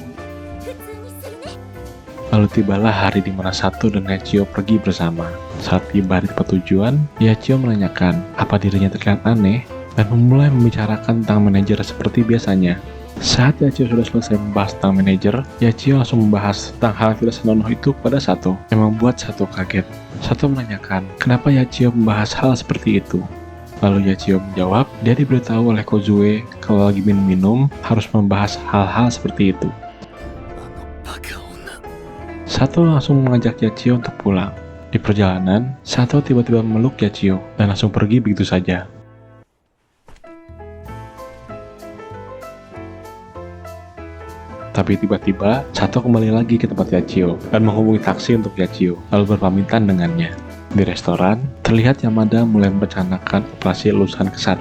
Lalu tibalah hari di mana Sato dan Yachio pergi bersama. Saat tiba di tempat tujuan, Yachio menanyakan apa dirinya terlihat aneh dan memulai membicarakan tentang manajer seperti biasanya. Saat Yachio sudah selesai membahas tentang manajer, Yachio langsung membahas tentang hal yang tidak senonoh itu kepada Sato, yang membuat Sato kaget. Sato menanyakan kenapa Yachio membahas hal seperti itu. Lalu Yachio menjawab, dia diberitahu oleh Kozue kalau lagi minum-minum harus membahas hal-hal seperti itu. Sato langsung mengajak Yachio untuk pulang. Di perjalanan, Sato tiba-tiba memeluk Yachio dan langsung pergi begitu saja. Tapi tiba-tiba, Sato kembali lagi ke tempat Yachio dan menghubungi taksi untuk Yachio, lalu berpamitan dengannya. Di restoran, terlihat Yamada mulai merencanakan operasi elusan ke-1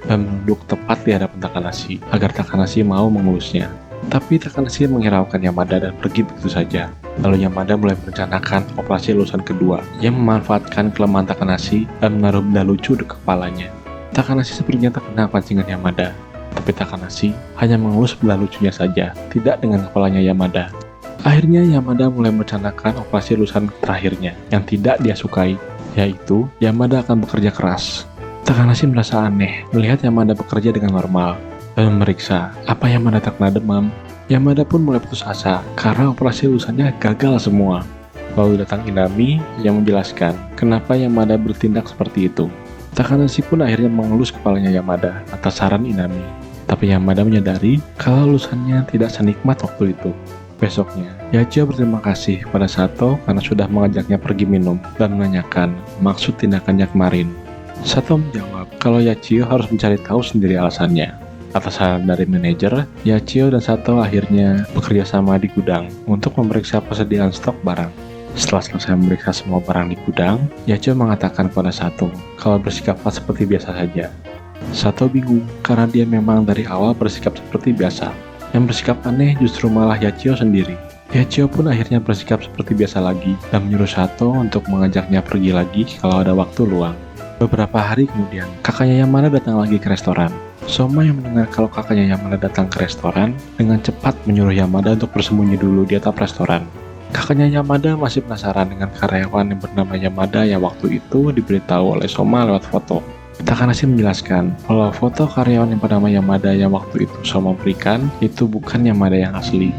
dan menunduk tepat di hadapan Takanashi agar Takanashi mau mengelusnya. Tapi Takanashi menghiraukan Yamada dan pergi begitu saja. Lalu Yamada mulai merencanakan operasi elusan kedua yang memanfaatkan kelemahan Takanashi dan menaruh benda lucu di kepalanya. Takanashi sepertinya terkena pancingan Yamada, tapi Takanashi hanya mengelus benda lucunya saja, tidak dengan kepalanya Yamada. Akhirnya Yamada mulai merencanakan operasi elusan terakhirnya yang tidak dia sukai, yaitu Yamada akan bekerja keras. Takanashi merasa aneh melihat Yamada bekerja dengan normal dan memeriksa apa Yamada terkena demam. Yamada pun mulai putus asa karena operasi elusannya gagal semua. Lalu datang Inami yang menjelaskan kenapa Yamada bertindak seperti itu. Takanashi pun akhirnya mengelus kepalanya Yamada atas saran Inami. Tapi Yamada menyadari kalau elusannya tidak senikmat waktu itu. Besoknya, Yachio berterima kasih pada Sato karena sudah mengajaknya pergi minum dan menanyakan maksud tindakannya kemarin. Sato menjawab kalau Yachio harus mencari tahu sendiri alasannya. Atas saran dari manajer, Yachio dan Sato akhirnya bekerja sama di gudang untuk memeriksa persediaan stok barang. Setelah selesai memeriksa semua barang di gudang, Yachio mengatakan pada Sato kalau bersikaplah seperti biasa saja. Sato bingung karena dia memang dari awal bersikap seperti biasa. Yang bersikap aneh justru malah Yachio sendiri. Yachio pun akhirnya bersikap seperti biasa lagi dan menyuruh Sato untuk mengajaknya pergi lagi kalau ada waktu luang. Beberapa hari kemudian, kakaknya Yamada datang lagi ke restoran. Soma yang mendengar kalau kakaknya Yamada datang ke restoran dengan cepat menyuruh Yamada untuk bersembunyi dulu di atap restoran. Kakaknya Yamada masih penasaran dengan karyawan yang bernama Yamada yang waktu itu diberitahu oleh Soma lewat foto. Takanashi menjelaskan kalau foto karyawan yang bernama Yamada yang waktu itu Soma berikan itu bukan Yamada yang asli.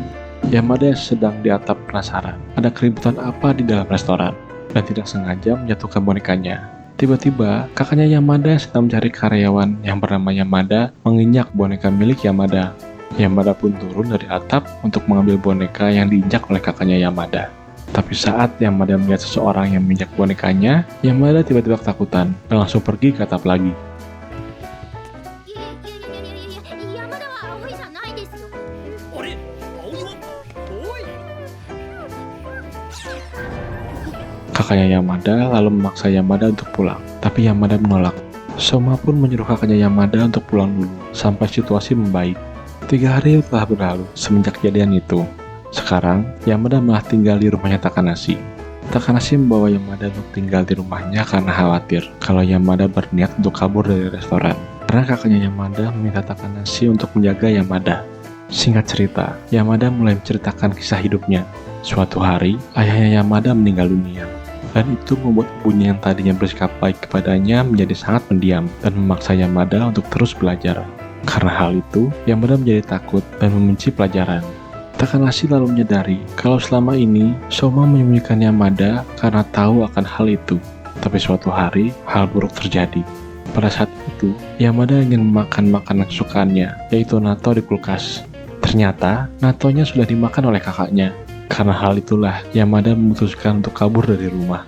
Yamada sedang di atap penasaran ada keributan apa di dalam restoran dan tidak sengaja menjatuhkan bonekanya. Tiba-tiba, kakaknya Yamada yang sedang mencari karyawan yang bernama Yamada menginjak boneka milik Yamada. Yamada pun turun dari atap untuk mengambil boneka yang diinjak oleh kakaknya Yamada. Tapi saat Yamada melihat seseorang yang menginjak bonekanya, Yamada tiba-tiba ketakutan dan langsung pergi ke atap lagi. Kakaknya Yamada lalu memaksa Yamada untuk pulang, tapi Yamada menolak. Soma pun menyuruh kakaknya Yamada untuk pulang dulu, sampai situasi membaik. 3 hari telah berlalu semenjak kejadian itu. Sekarang, Yamada malah tinggal di rumahnya Takanashi. Takanashi membawa Yamada untuk tinggal di rumahnya karena khawatir kalau Yamada berniat untuk kabur dari restoran. Karena kakaknya Yamada meminta Takanashi untuk menjaga Yamada. Singkat cerita, Yamada mulai menceritakan kisah hidupnya. Suatu hari, ayahnya Yamada meninggal dunia. Dan itu membuat ibunya yang tadinya bersikap baik kepadanya menjadi sangat pendiam dan memaksa Yamada untuk terus belajar. Karena hal itu, Yamada menjadi takut dan membenci pelajaran. Takanashi lalu menyadari kalau selama ini Soma menyembunyikan Yamada karena tahu akan hal itu. Tapi suatu hari, hal buruk terjadi. Pada saat itu, Yamada ingin memakan makanan kesukaannya, yaitu natto di kulkas. Ternyata, nattonya sudah dimakan oleh kakaknya. Karena hal itulah, Yamada memutuskan untuk kabur dari rumah.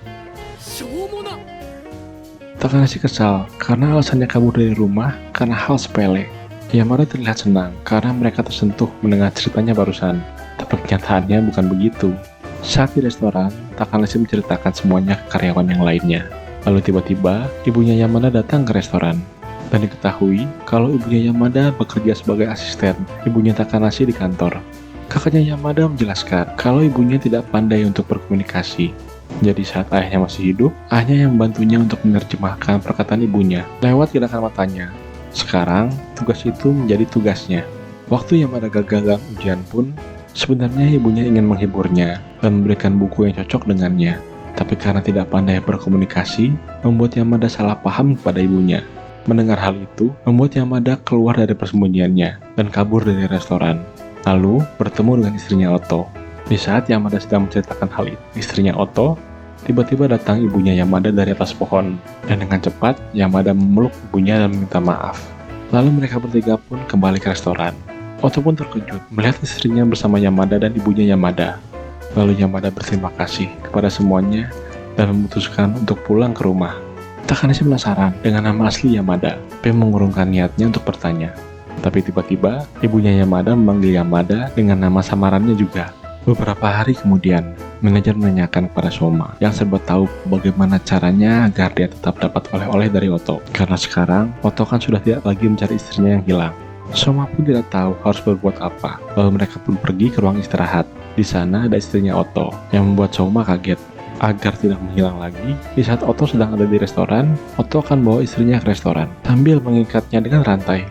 Takanashi kesal karena alasannya kabur dari rumah karena hal sepele. Yamada terlihat senang karena mereka tersentuh mendengar ceritanya barusan. Tapi kenyataannya bukan begitu. Saat di restoran, Takanashi menceritakan semuanya ke karyawan yang lainnya. Lalu tiba-tiba, ibunya Yamada datang ke restoran. Dan diketahui kalau ibunya Yamada bekerja sebagai asisten ibunya Takanashi di kantor. Kakaknya Yamada menjelaskan kalau ibunya tidak pandai untuk berkomunikasi. Jadi saat ayahnya masih hidup, ayahnya yang membantunya untuk menerjemahkan perkataan ibunya lewat gerakan matanya. Sekarang, tugas itu menjadi tugasnya. Waktu Yamada gagal dalam ujian pun, sebenarnya ibunya ingin menghiburnya dan memberikan buku yang cocok dengannya. Tapi karena tidak pandai berkomunikasi, membuat Yamada salah paham kepada ibunya. Mendengar hal itu, membuat Yamada keluar dari persembunyiannya dan kabur dari restoran. Lalu bertemu dengan istrinya Oto. Di saat Yamada sedang menceritakan hal itu, istrinya Oto tiba-tiba datang ibunya Yamada dari atas pohon. Dan dengan cepat, Yamada memeluk ibunya dan meminta maaf. Lalu mereka bertiga pun kembali ke restoran. Oto pun terkejut melihat istrinya bersama Yamada dan ibunya Yamada. Lalu Yamada berterima kasih kepada semuanya dan memutuskan untuk pulang ke rumah. Takanashi penasaran dengan nama asli Yamada, tapi mengurungkan niatnya untuk bertanya. Tapi tiba-tiba, ibunya Yamada memanggil Yamada dengan nama samarannya juga. Beberapa hari kemudian, manajer menanyakan kepada Soma yang serba tahu bagaimana caranya agar dia tetap dapat oleh-oleh dari Oto. Karena sekarang, Oto kan sudah tidak lagi mencari istrinya yang hilang. Soma pun tidak tahu harus berbuat apa, lalu mereka pun pergi ke ruang istirahat. Di sana ada istrinya Oto, yang membuat Soma kaget. Agar tidak menghilang lagi, di saat Oto sedang ada di restoran, Oto akan bawa istrinya ke restoran, sambil mengikatnya dengan rantai.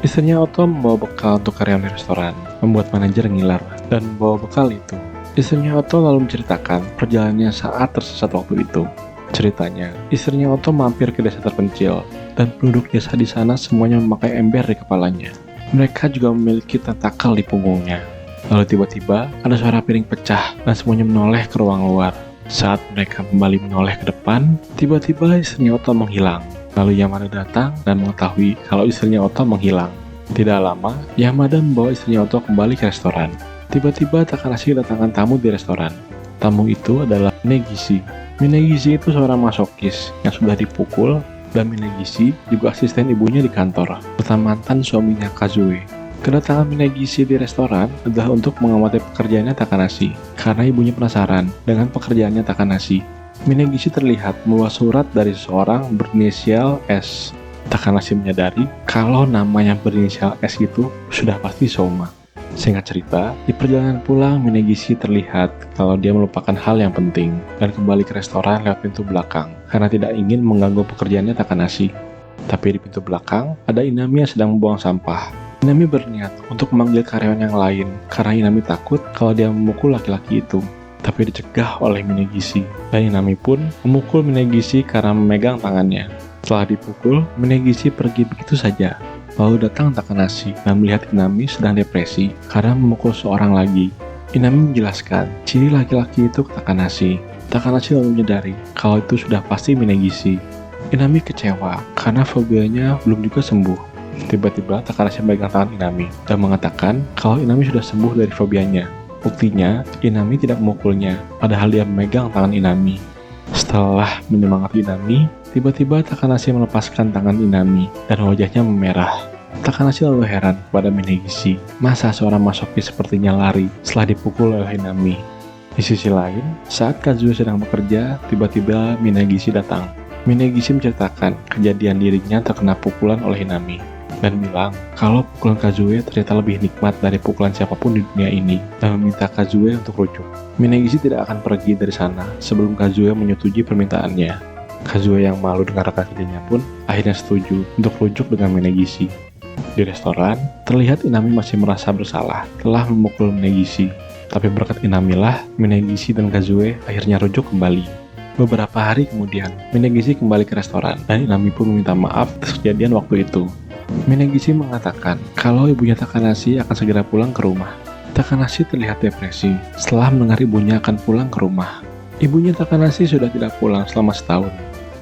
Istrinya Oto membawa bekal untuk karyawan di restoran, membuat manajer ngiler, dan membawa bekal itu. Istrinya Oto lalu menceritakan perjalanannya saat tersesat waktu itu. Ceritanya, istrinya Oto mampir ke desa terpencil, dan penduduk desa di sana semuanya memakai ember di kepalanya. Mereka juga memiliki tentakel di punggungnya. Lalu tiba-tiba, ada suara piring pecah, dan semuanya menoleh ke ruang luar. Saat mereka kembali menoleh ke depan, tiba-tiba istrinya Oto menghilang. Lalu Yamada datang dan mengetahui kalau istrinya Oto menghilang. Tidak lama, Yamada membawa istrinya Oto kembali ke restoran. Tiba-tiba Takanashi kedatangan tamu di restoran. Tamu itu adalah Minegishi. Minegishi itu seorang masokis yang sudah dipukul, dan Minegishi juga asisten ibunya di kantor, serta mantan suaminya Kazue. Kedatangan Minegishi di restoran adalah untuk mengamati pekerjaannya Takanashi, karena ibunya penasaran dengan pekerjaannya Takanashi. Minegishi terlihat membawa surat dari seseorang berinisial S. Takanashi menyadari kalau nama yang berinisial S itu sudah pasti Soma. Singkat cerita, di perjalanan pulang Minegishi terlihat kalau dia melupakan hal yang penting dan kembali ke restoran lewat pintu belakang karena tidak ingin mengganggu pekerjaannya Takanashi. Tapi di pintu belakang, ada Inami yang sedang membuang sampah. Inami berniat untuk memanggil karyawan yang lain karena Inami takut kalau dia memukul laki-laki itu. Tapi dicegah oleh Minegishi, dan Inami pun memukul Minegishi karena memegang tangannya. Setelah dipukul, Minegishi pergi begitu saja. Lalu datang Takanashi dan melihat Inami sedang depresi karena memukul seorang lagi. Inami menjelaskan ciri laki-laki itu ke Takanashi. Takanashi lalu menyadari kalau itu sudah pasti Minegishi. Inami kecewa karena fobianya belum juga sembuh. Tiba-tiba Takanashi memegang tangan Inami dan mengatakan kalau Inami sudah sembuh dari fobianya. Buktinya, Inami tidak memukulnya, padahal dia memegang tangan Inami. Setelah menyemangati Inami, tiba-tiba Takanashi melepaskan tangan Inami dan wajahnya memerah. Takanashi lalu heran kepada Minegishi, masa seorang masokis sepertinya lari setelah dipukul oleh Inami. Di sisi lain, saat Kazuya sedang bekerja, tiba-tiba Minegishi datang. Minegishi menceritakan kejadian dirinya terkena pukulan oleh Inami dan bilang kalau pukulan Kazuya ternyata lebih nikmat dari pukulan siapapun di dunia ini dan meminta Kazuya untuk rujuk. Minegishi tidak akan pergi dari sana sebelum Kazuya menyetujui permintaannya. Kazuya yang malu dengan rekan kerjanya pun akhirnya setuju untuk rujuk dengan Minegishi. Di restoran, terlihat Inami masih merasa bersalah telah memukul Minegishi. Tapi berkat Inami lah, Minegishi dan Kazuya akhirnya rujuk kembali. Beberapa hari kemudian, Minegishi kembali ke restoran dan Inami pun meminta maaf atas kejadian waktu itu. Minegishi mengatakan kalau ibunya Takanashi akan segera pulang ke rumah. Takanashi terlihat depresi setelah mendengar ibunya akan pulang ke rumah. Ibunya Takanashi sudah tidak pulang selama setahun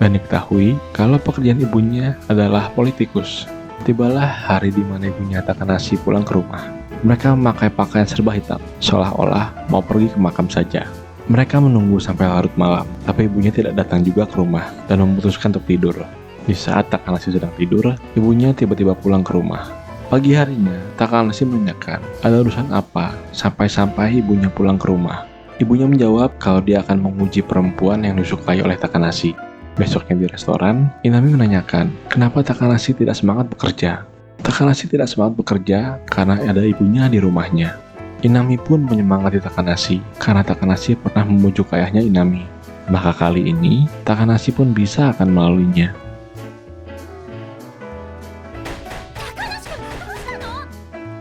dan diketahui kalau pekerjaan ibunya adalah politikus. Tibalah hari di mana ibunya Takanashi pulang ke rumah. Mereka memakai pakaian serba hitam, seolah-olah mau pergi ke makam saja. Mereka menunggu sampai larut malam, tapi ibunya tidak datang juga ke rumah dan memutuskan untuk tidur. Di saat Takanashi sedang tidur, ibunya tiba-tiba pulang ke rumah. Pagi harinya, Takanashi menanyakan ada urusan apa sampai-sampai ibunya pulang ke rumah. Ibunya menjawab kalau dia akan menguji perempuan yang disukai oleh Takanashi. Besoknya di restoran, Inami menanyakan kenapa Takanashi tidak semangat bekerja. Takanashi tidak semangat bekerja karena ada ibunya di rumahnya. Inami pun menyemangati Takanashi karena Takanashi pernah membujuk ayahnya Inami. Maka kali ini, Takanashi pun bisa akan melaluinya.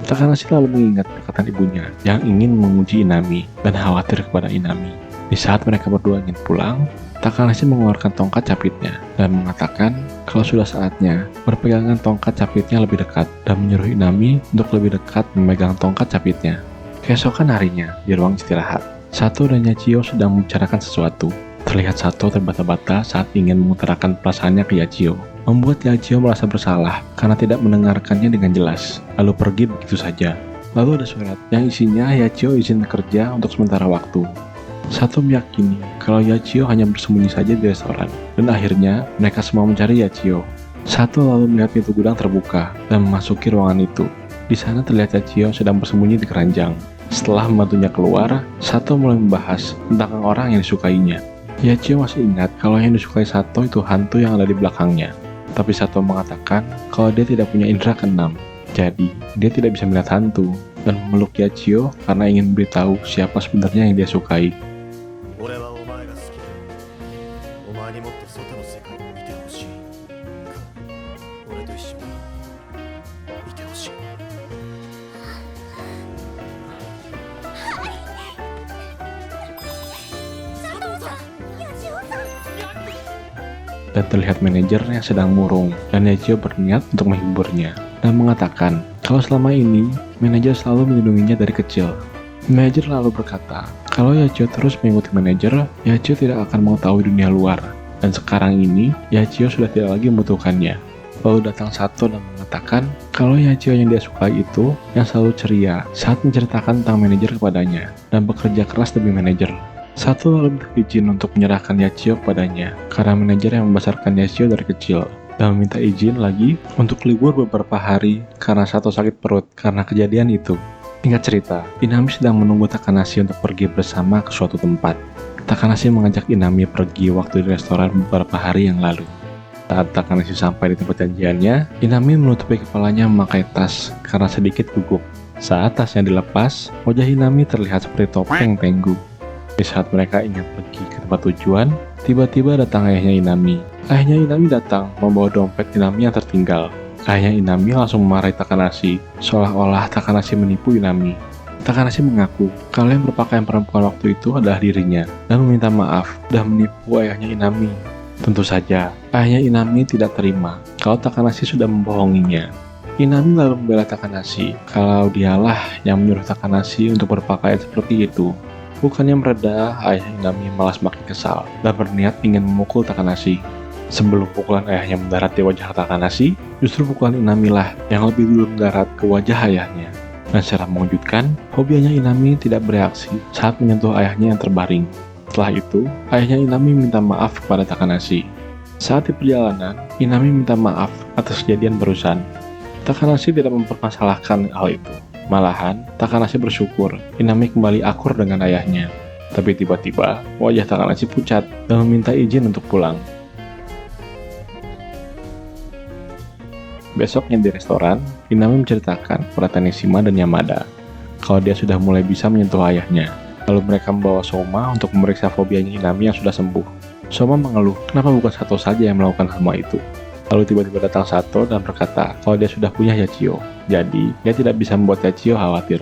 Takanashi lalu mengingat perkataan ibunya yang ingin menguji Inami dan khawatir kepada Inami. Di saat mereka berdua ingin pulang, Takanashi mengeluarkan tongkat capitnya dan mengatakan kalau sudah saatnya berpegangan tongkat capitnya lebih dekat dan menyuruh Inami untuk lebih dekat memegang tongkat capitnya. Keesokan harinya, di ruang istirahat, Sato dan Yachio sedang membicarakan sesuatu. Terlihat Sato terbata-bata saat ingin mengutarakan perasaannya ke Yachio, membuat Yachio merasa bersalah karena tidak mendengarkannya dengan jelas, lalu pergi begitu saja. Lalu ada surat yang isinya Yachio izin bekerja untuk sementara waktu. Sato meyakini kalau Yachio hanya bersembunyi saja di restoran, dan akhirnya mereka semua mencari Yachio. Sato lalu melihat pintu gudang terbuka dan memasuki ruangan itu. Di sana terlihat Yachio sedang bersembunyi di keranjang. Setelah membantunya keluar, Sato mulai membahas tentang orang yang disukainya. Yachio masih ingat kalau yang disukai Sato itu hantu yang ada di belakangnya. Tapi Sato mengatakan kalau dia tidak punya indera keenam, jadi dia tidak bisa melihat hantu, dan memeluk Yachio karena ingin memberitahu siapa sebenarnya yang dia sukai. Dan terlihat manajer yang sedang murung, dan Yachio berniat untuk menghiburnya dan mengatakan kalau selama ini manajer selalu melindunginya dari kecil. Manajer lalu berkata kalau Yachio terus mengikuti manajer, Yachio tidak akan mengetahui dunia luar, dan sekarang ini Yachio sudah tidak lagi membutuhkannya. Lalu datang Sato dan mengatakan kalau Yachio yang dia sukai itu yang selalu ceria saat menceritakan tentang manajer kepadanya dan bekerja keras demi manajer. Sato lalu minta izin untuk menyerahkan Yachio kepadanya karena manajer yang membesarkan Yachio dari kecil, dan meminta izin lagi untuk libur beberapa hari karena Sato sakit perut karena kejadian itu. Ingat cerita, Inami sedang menunggu Takanashi untuk pergi bersama ke suatu tempat. Takanashi mengajak Inami pergi waktu di restoran beberapa hari yang lalu. Saat Takanashi sampai di tempat janjiannya, Inami menutupi kepalanya memakai tas karena sedikit gugup. Saat tasnya dilepas, wajah Inami terlihat seperti topeng Tengu. Di saat mereka ingin pergi ke tempat tujuan, tiba-tiba datang ayahnya Inami. Ayahnya Inami datang membawa dompet Inami yang tertinggal. Ayahnya Inami langsung memarahi Takanashi, seolah-olah Takanashi menipu Inami. Takanashi mengaku kalau yang berpakaian perempuan waktu itu adalah dirinya dan meminta maaf dan menipu ayahnya Inami. Tentu saja, ayahnya Inami tidak terima kalau Takanashi sudah membohonginya. Inami lalu membela Takanashi kalau dialah yang menyuruh Takanashi untuk berpakaian seperti itu. Bukannya mereda, ayah Inami malah semakin kesal dan berniat ingin memukul Takanashi. Sebelum pukulan ayahnya mendarat di wajah Takanashi, justru pukulan Inami lah yang lebih dulu mendarat ke wajah ayahnya. Dan secara mengejutkan, hobianya Inami tidak bereaksi saat menyentuh ayahnya yang terbaring. Setelah itu, ayahnya Inami minta maaf kepada Takanashi. Saat di perjalanan, Inami minta maaf atas kejadian barusan. Takanashi tidak mempermasalahkan hal itu. Malahan, Takanashi bersyukur Inami kembali akur dengan ayahnya. Tapi tiba-tiba, wajah Takanashi pucat dan meminta izin untuk pulang. Besoknya di restoran, Inami menceritakan kepada Tanishima dan Yamada kalau dia sudah mulai bisa menyentuh ayahnya. Lalu mereka membawa Soma untuk memeriksa fobianya Inami yang sudah sembuh. Soma mengeluh, kenapa bukan Sato saja yang melakukan semua itu? Lalu tiba-tiba datang Sato dan berkata kalau dia sudah punya Yachio. Jadi, dia tidak bisa membuat Yachio khawatir.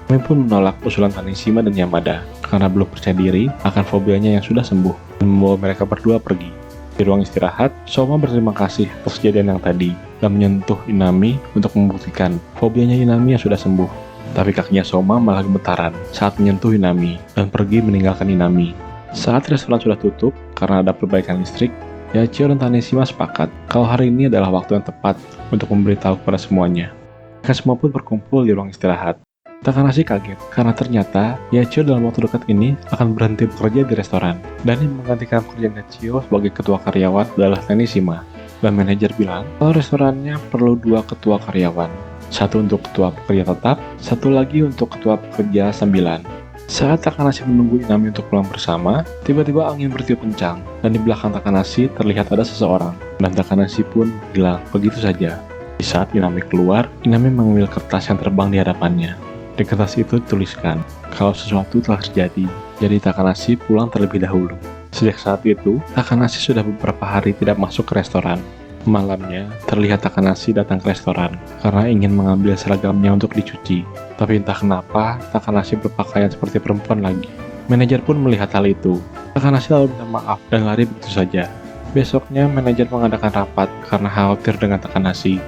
Kami pun menolak usulan Tanishima dan Yamada karena belum percaya diri akan fobianya yang sudah sembuh dan membawa mereka berdua pergi. Di ruang istirahat, Soma berterima kasih atas kejadian yang tadi dan menyentuh Inami untuk membuktikan fobianya Inami yang sudah sembuh. Tapi kakinya Soma malah gemetaran saat menyentuh Inami dan pergi meninggalkan Inami. Saat restoran sudah tutup karena ada perbaikan listrik, Yachio dan Tanishima sepakat kalau hari ini adalah waktu yang tepat untuk memberitahu kepada semuanya. Mereka semua pun berkumpul di ruang istirahat. Takanashi kaget karena ternyata Yachio dalam waktu dekat ini akan berhenti bekerja di restoran. Dan yang menggantikan pekerjaan Yachio sebagai ketua karyawan adalah Tanishima. Dan manajer bilang kalau restorannya perlu 2 ketua karyawan. Satu untuk ketua pekerja tetap, satu lagi untuk ketua pekerja sambilan. Saat Takanashi menunggu Inami untuk pulang bersama, tiba-tiba angin bertiup kencang dan di belakang Takanashi terlihat ada seseorang. Dan Takanashi pun hilang begitu saja. Di saat Inami keluar, Inami mengambil kertas yang terbang di hadapannya. Di kertas itu dituliskan kalau sesuatu telah terjadi, jadi Takanashi pulang terlebih dahulu. Sejak saat itu, Takanashi sudah beberapa hari tidak masuk ke restoran. Malamnya, terlihat Takanashi datang ke restoran karena ingin mengambil seragamnya untuk dicuci. Tapi entah kenapa, Takanashi berpakaian seperti perempuan lagi. Manajer pun melihat hal itu. Takanashi lalu minta maaf dan lari begitu saja. Besoknya, manajer mengadakan rapat karena khawatir dengan Takanashi.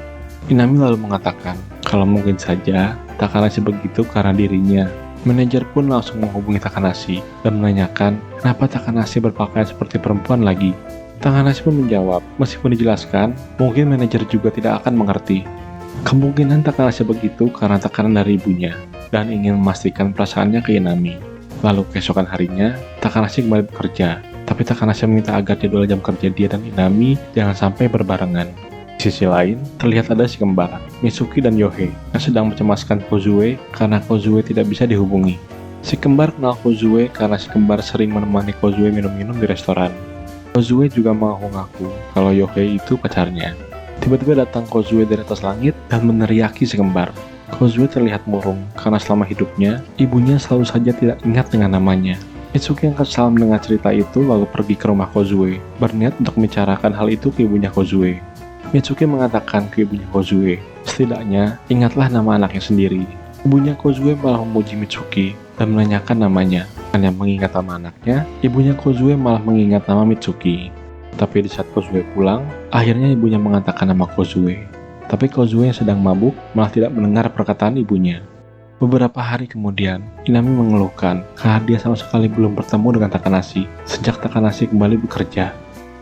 Inami lalu mengatakan kalau mungkin saja Takanashi begitu karena dirinya. Manajer pun langsung menghubungi Takanashi dan menanyakan kenapa Takanashi berpakaian seperti perempuan lagi. Takanashi pun menjawab, meskipun dijelaskan, mungkin manajer juga tidak akan mengerti. Kemungkinan Takanashi begitu karena tekanan dari ibunya dan ingin memastikan perasaannya ke Inami. Lalu keesokan harinya, Takanashi kembali bekerja, tapi Takanashi meminta agar jadwal jam kerja dia dan Inami jangan sampai berbarengan. Di sisi lain, terlihat ada si kembar, Mitsuki dan Yohei, yang sedang mencemaskan Kozue karena Kozue tidak bisa dihubungi. Si kembar kenal Kozue karena si kembar sering menemani Kozue minum-minum di restoran. Kozue juga mengaku-ngaku kalau Yohei itu pacarnya. Tiba-tiba datang Kozue dari atas langit dan meneriaki si kembar. Kozue terlihat murung karena selama hidupnya, ibunya selalu saja tidak ingat dengan namanya. Mitsuki yang kesal mendengar cerita itu lalu pergi ke rumah Kozue, berniat untuk membicarakan hal itu ke ibunya Kozue. Mitsuki mengatakan ke ibunya Kozue, setidaknya ingatlah nama anaknya sendiri. Ibunya Kozue malah memuji Mitsuki dan menanyakan namanya. Hanya mengingat nama anaknya, ibunya Kozue malah mengingat nama Mitsuki. Tapi di saat Kozue pulang, akhirnya ibunya mengatakan nama Kozue. Tapi Kozue yang sedang mabuk malah tidak mendengar perkataan ibunya. Beberapa hari kemudian, Inami mengeluhkan karena dia sama sekali belum bertemu dengan Takanashi sejak Takanashi kembali bekerja.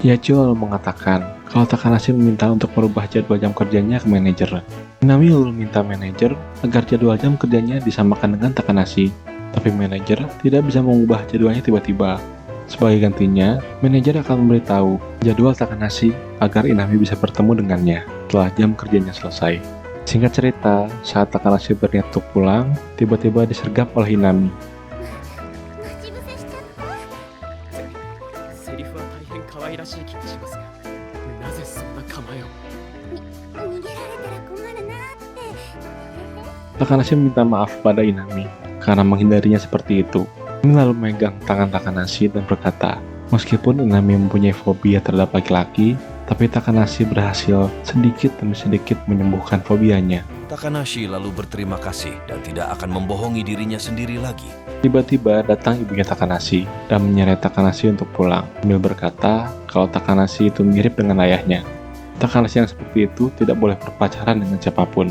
Yachio lalu mengatakan kalau Takanashi meminta untuk merubah jadwal jam kerjanya ke manajer. Inami lalu minta manajer agar jadwal jam kerjanya disamakan dengan Takanashi. Tapi manajer tidak bisa mengubah jadwalnya tiba-tiba. Sebagai gantinya, manajer akan memberitahu jadwal Takanashi agar Inami bisa bertemu dengannya setelah jam kerjanya selesai. Singkat cerita, saat Takanashi berniat untuk pulang, tiba-tiba disergap oleh Inami. Takanashi meminta maaf pada Inami karena menghindarinya seperti itu. Ini lalu memegang tangan Takanashi dan berkata, meskipun Inami mempunyai fobia terhadap laki-laki, tapi Takanashi berhasil sedikit demi sedikit menyembuhkan fobianya. Takanashi lalu berterima kasih dan tidak akan membohongi dirinya sendiri lagi. Tiba-tiba datang ibunya Takanashi dan menyeret Takanashi untuk pulang, sambil berkata kalau Takanashi itu mirip dengan ayahnya. Takanashi yang seperti itu tidak boleh berpacaran dengan siapapun.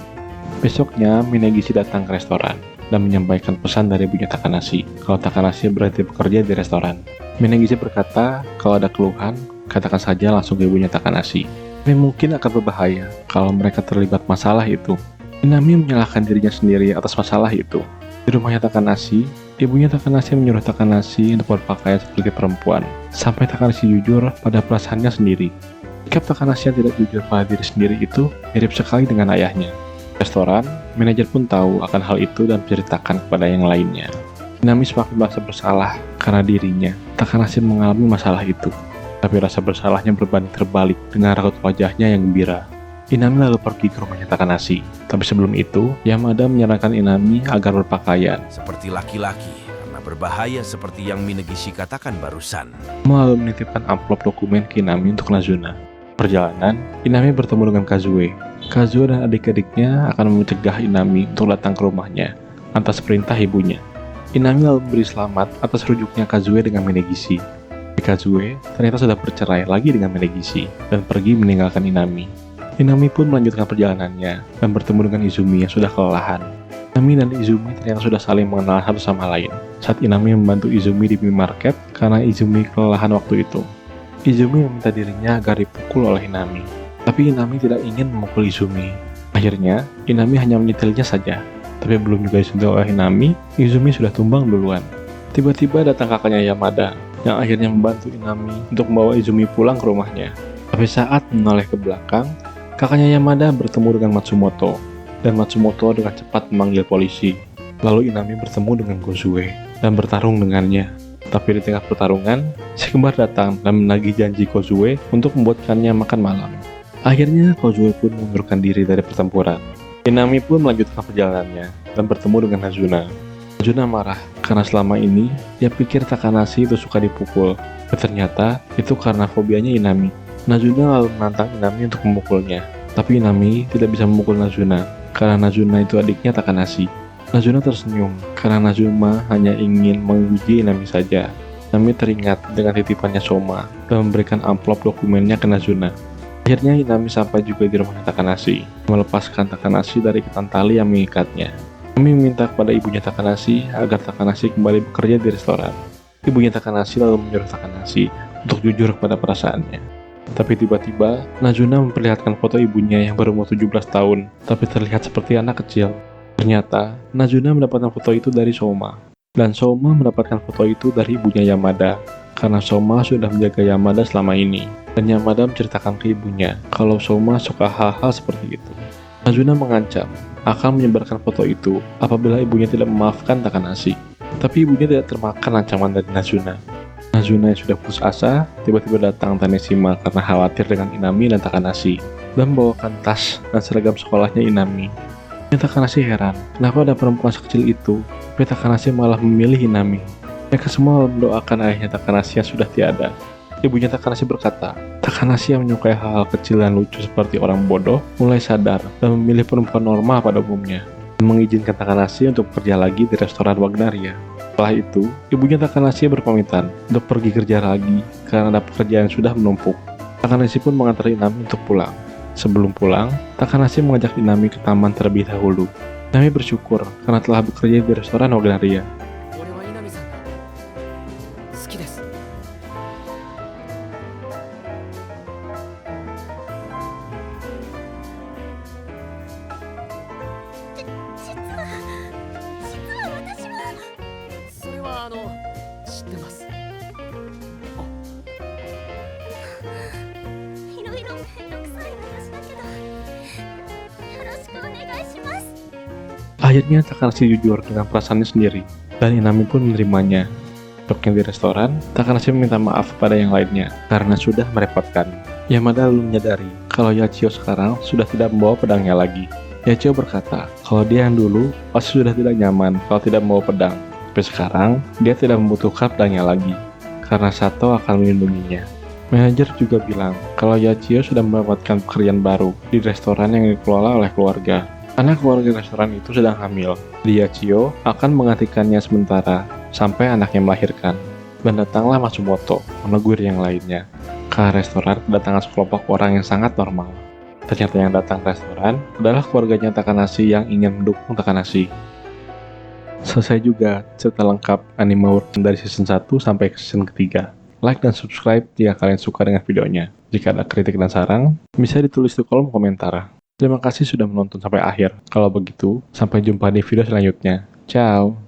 Besoknya, Minegishi datang ke restoran. dan menyampaikan pesan dari ibunya Takanashi kalau Takanashi berhenti bekerja di restoran. Minegishi berkata kalau ada keluhan, katakan saja langsung ke ibunya Takanashi. Ini mungkin akan berbahaya kalau mereka terlibat masalah itu. Inami menyalahkan dirinya sendiri atas masalah itu. Di rumahnya Takanashi, ibunya Takanashi menyuruh Takanashi untuk berpakaian seperti perempuan, sampai Takanashi jujur pada perasaannya sendiri. Sikap Takanashi yang tidak jujur pada diri sendiri itu mirip sekali dengan ayahnya. Restoran, manajer pun tahu akan hal itu dan menceritakan kepada yang lainnya. Inami semakin merasa bersalah karena dirinya, Takanashi mengalami masalah itu. Tapi rasa bersalahnya berbanding terbalik dengan raut wajahnya yang gembira. Inami lalu pergi ke rumahnya Takanashi. Tapi sebelum itu, Yamada menyarankan Inami agar berpakaian. Seperti laki-laki, karena berbahaya seperti yang Minegishi katakan barusan. Lalu menitipkan amplop dokumen ke Inami untuk Nazuna. Perjalanan, Inami bertemu dengan Kazue. Kazue dan adik-adiknya akan mencegah Inami untuk datang ke rumahnya atas perintah ibunya. Inami lalu memberi selamat atas rujuknya Kazue dengan Minegishi. Kazue ternyata sudah bercerai lagi dengan Minegishi dan pergi meninggalkan Inami. Inami pun melanjutkan perjalanannya dan bertemu dengan Izumi yang sudah kelelahan. Inami dan Izumi ternyata sudah saling mengenal satu sama lain saat Inami membantu Izumi di minimarket karena Izumi kelelahan waktu itu. Izumi meminta dirinya agar dipukul oleh Inami, tapi Inami tidak ingin memukul Izumi. Akhirnya, Inami hanya menyetilnya saja, tapi belum juga disentuh oleh Inami, Izumi sudah tumbang duluan. Tiba-tiba datang kakaknya Yamada, yang akhirnya membantu Inami untuk membawa Izumi pulang ke rumahnya. Tapi saat menoleh ke belakang, kakaknya Yamada bertemu dengan Matsumoto, dan Matsumoto dengan cepat memanggil polisi. Lalu Inami bertemu dengan Kozue, dan bertarung dengannya. Tapi di tengah pertarungan, si kembar datang dan menagih janji Kozue untuk membuatkannya makan malam. Akhirnya Kozue pun mengundurkan diri dari pertempuran. Inami pun melanjutkan perjalanannya dan bertemu dengan Nazuna. Nazuna marah karena selama ini dia pikir Takanashi itu suka dipukul. Dan ternyata itu karena fobianya Inami. Nazuna lalu menantang Inami untuk memukulnya. Tapi Inami tidak bisa memukul Nazuna karena Nazuna itu adiknya Takanashi. Nazuna tersenyum karena Nazuma hanya ingin menguji Inami saja. Inami teringat dengan titipannya Soma dan memberikan amplop dokumennya ke Nazuna. Akhirnya Inami sampai juga di rumahnya Takanashi, melepaskan Takanashi dari ikatan tali yang mengikatnya. Inami meminta kepada ibunya Takanashi agar Takanashi kembali bekerja di restoran. Ibunya Takanashi lalu menyuruh Takanashi untuk jujur kepada perasaannya. Tapi tiba-tiba, Nazuna memperlihatkan foto ibunya yang berumur 17 tahun, tapi terlihat seperti anak kecil. Ternyata, Nazuna mendapatkan foto itu dari Soma, dan Soma mendapatkan foto itu dari ibunya Yamada, karena Soma sudah menjaga Yamada selama ini, dan Yamada menceritakan ke ibunya kalau Soma suka hal-hal seperti itu. Nazuna mengancam akan menyebarkan foto itu apabila ibunya tidak memaafkan Takanashi, tapi ibunya tidak termakan ancaman dari Nazuna. Nazuna yang sudah putus asa, tiba-tiba datang Taneshima karena khawatir dengan Inami dan Takanashi, dan membawakan tas dan seragam sekolahnya Inami. Takanashi heran, kenapa ada perempuan sekecil itu, tapi Takanashi malah memilih Inami. Mereka semua mendoakan ayahnya Takanashi yang sudah tiada. Ibunya Takanashi berkata, Takanashi yang menyukai hal-hal kecil dan lucu seperti orang bodoh, mulai sadar dan memilih perempuan normal pada umumnya, dan mengizinkan Takanashi untuk bekerja lagi di restoran Wagnaria. Setelah itu, ibunya Takanashi berpamitan untuk pergi kerja lagi karena ada pekerjaan yang sudah menumpuk. Takanashi pun mengantar Inami untuk pulang. Sebelum pulang, Takanashi mengajak Inami ke taman terlebih dahulu. Inami bersyukur karena telah bekerja di restoran Wagnaria. Akhirnya Takanashi jujur dengan perasaannya sendiri, dan Inami pun menerimanya. Besoknya di restoran, Takanashi meminta maaf pada yang lainnya karena sudah merepotkan. Yamada lalu menyadari kalau Yachio sekarang sudah tidak membawa pedangnya lagi. Yachio berkata kalau dia yang dulu pasti sudah tidak nyaman kalau tidak membawa pedang, tapi sekarang dia tidak membutuhkan pedangnya lagi karena Sato akan melindunginya. Manajer juga bilang kalau Yachio sudah mendapatkan pekerjaan baru di restoran yang dikelola oleh keluarga. Anak keluarga restoran itu sedang hamil. Yachio akan menggantikannya sementara sampai anaknya melahirkan. Dan datanglah Matsumoto menegur yang lainnya. Ke restoran kedatangan sekelompok orang yang sangat normal. Ternyata yang datang ke restoran adalah keluarganya Takanashi yang ingin mendukung Takanashi. Selesai juga cerita lengkap Anime World dari season 1 sampai ke season ketiga. Like dan subscribe jika kalian suka dengan videonya. Jika ada kritik dan saran, bisa ditulis di kolom komentar. Terima kasih sudah menonton sampai akhir. Kalau begitu, sampai jumpa di video selanjutnya. Ciao!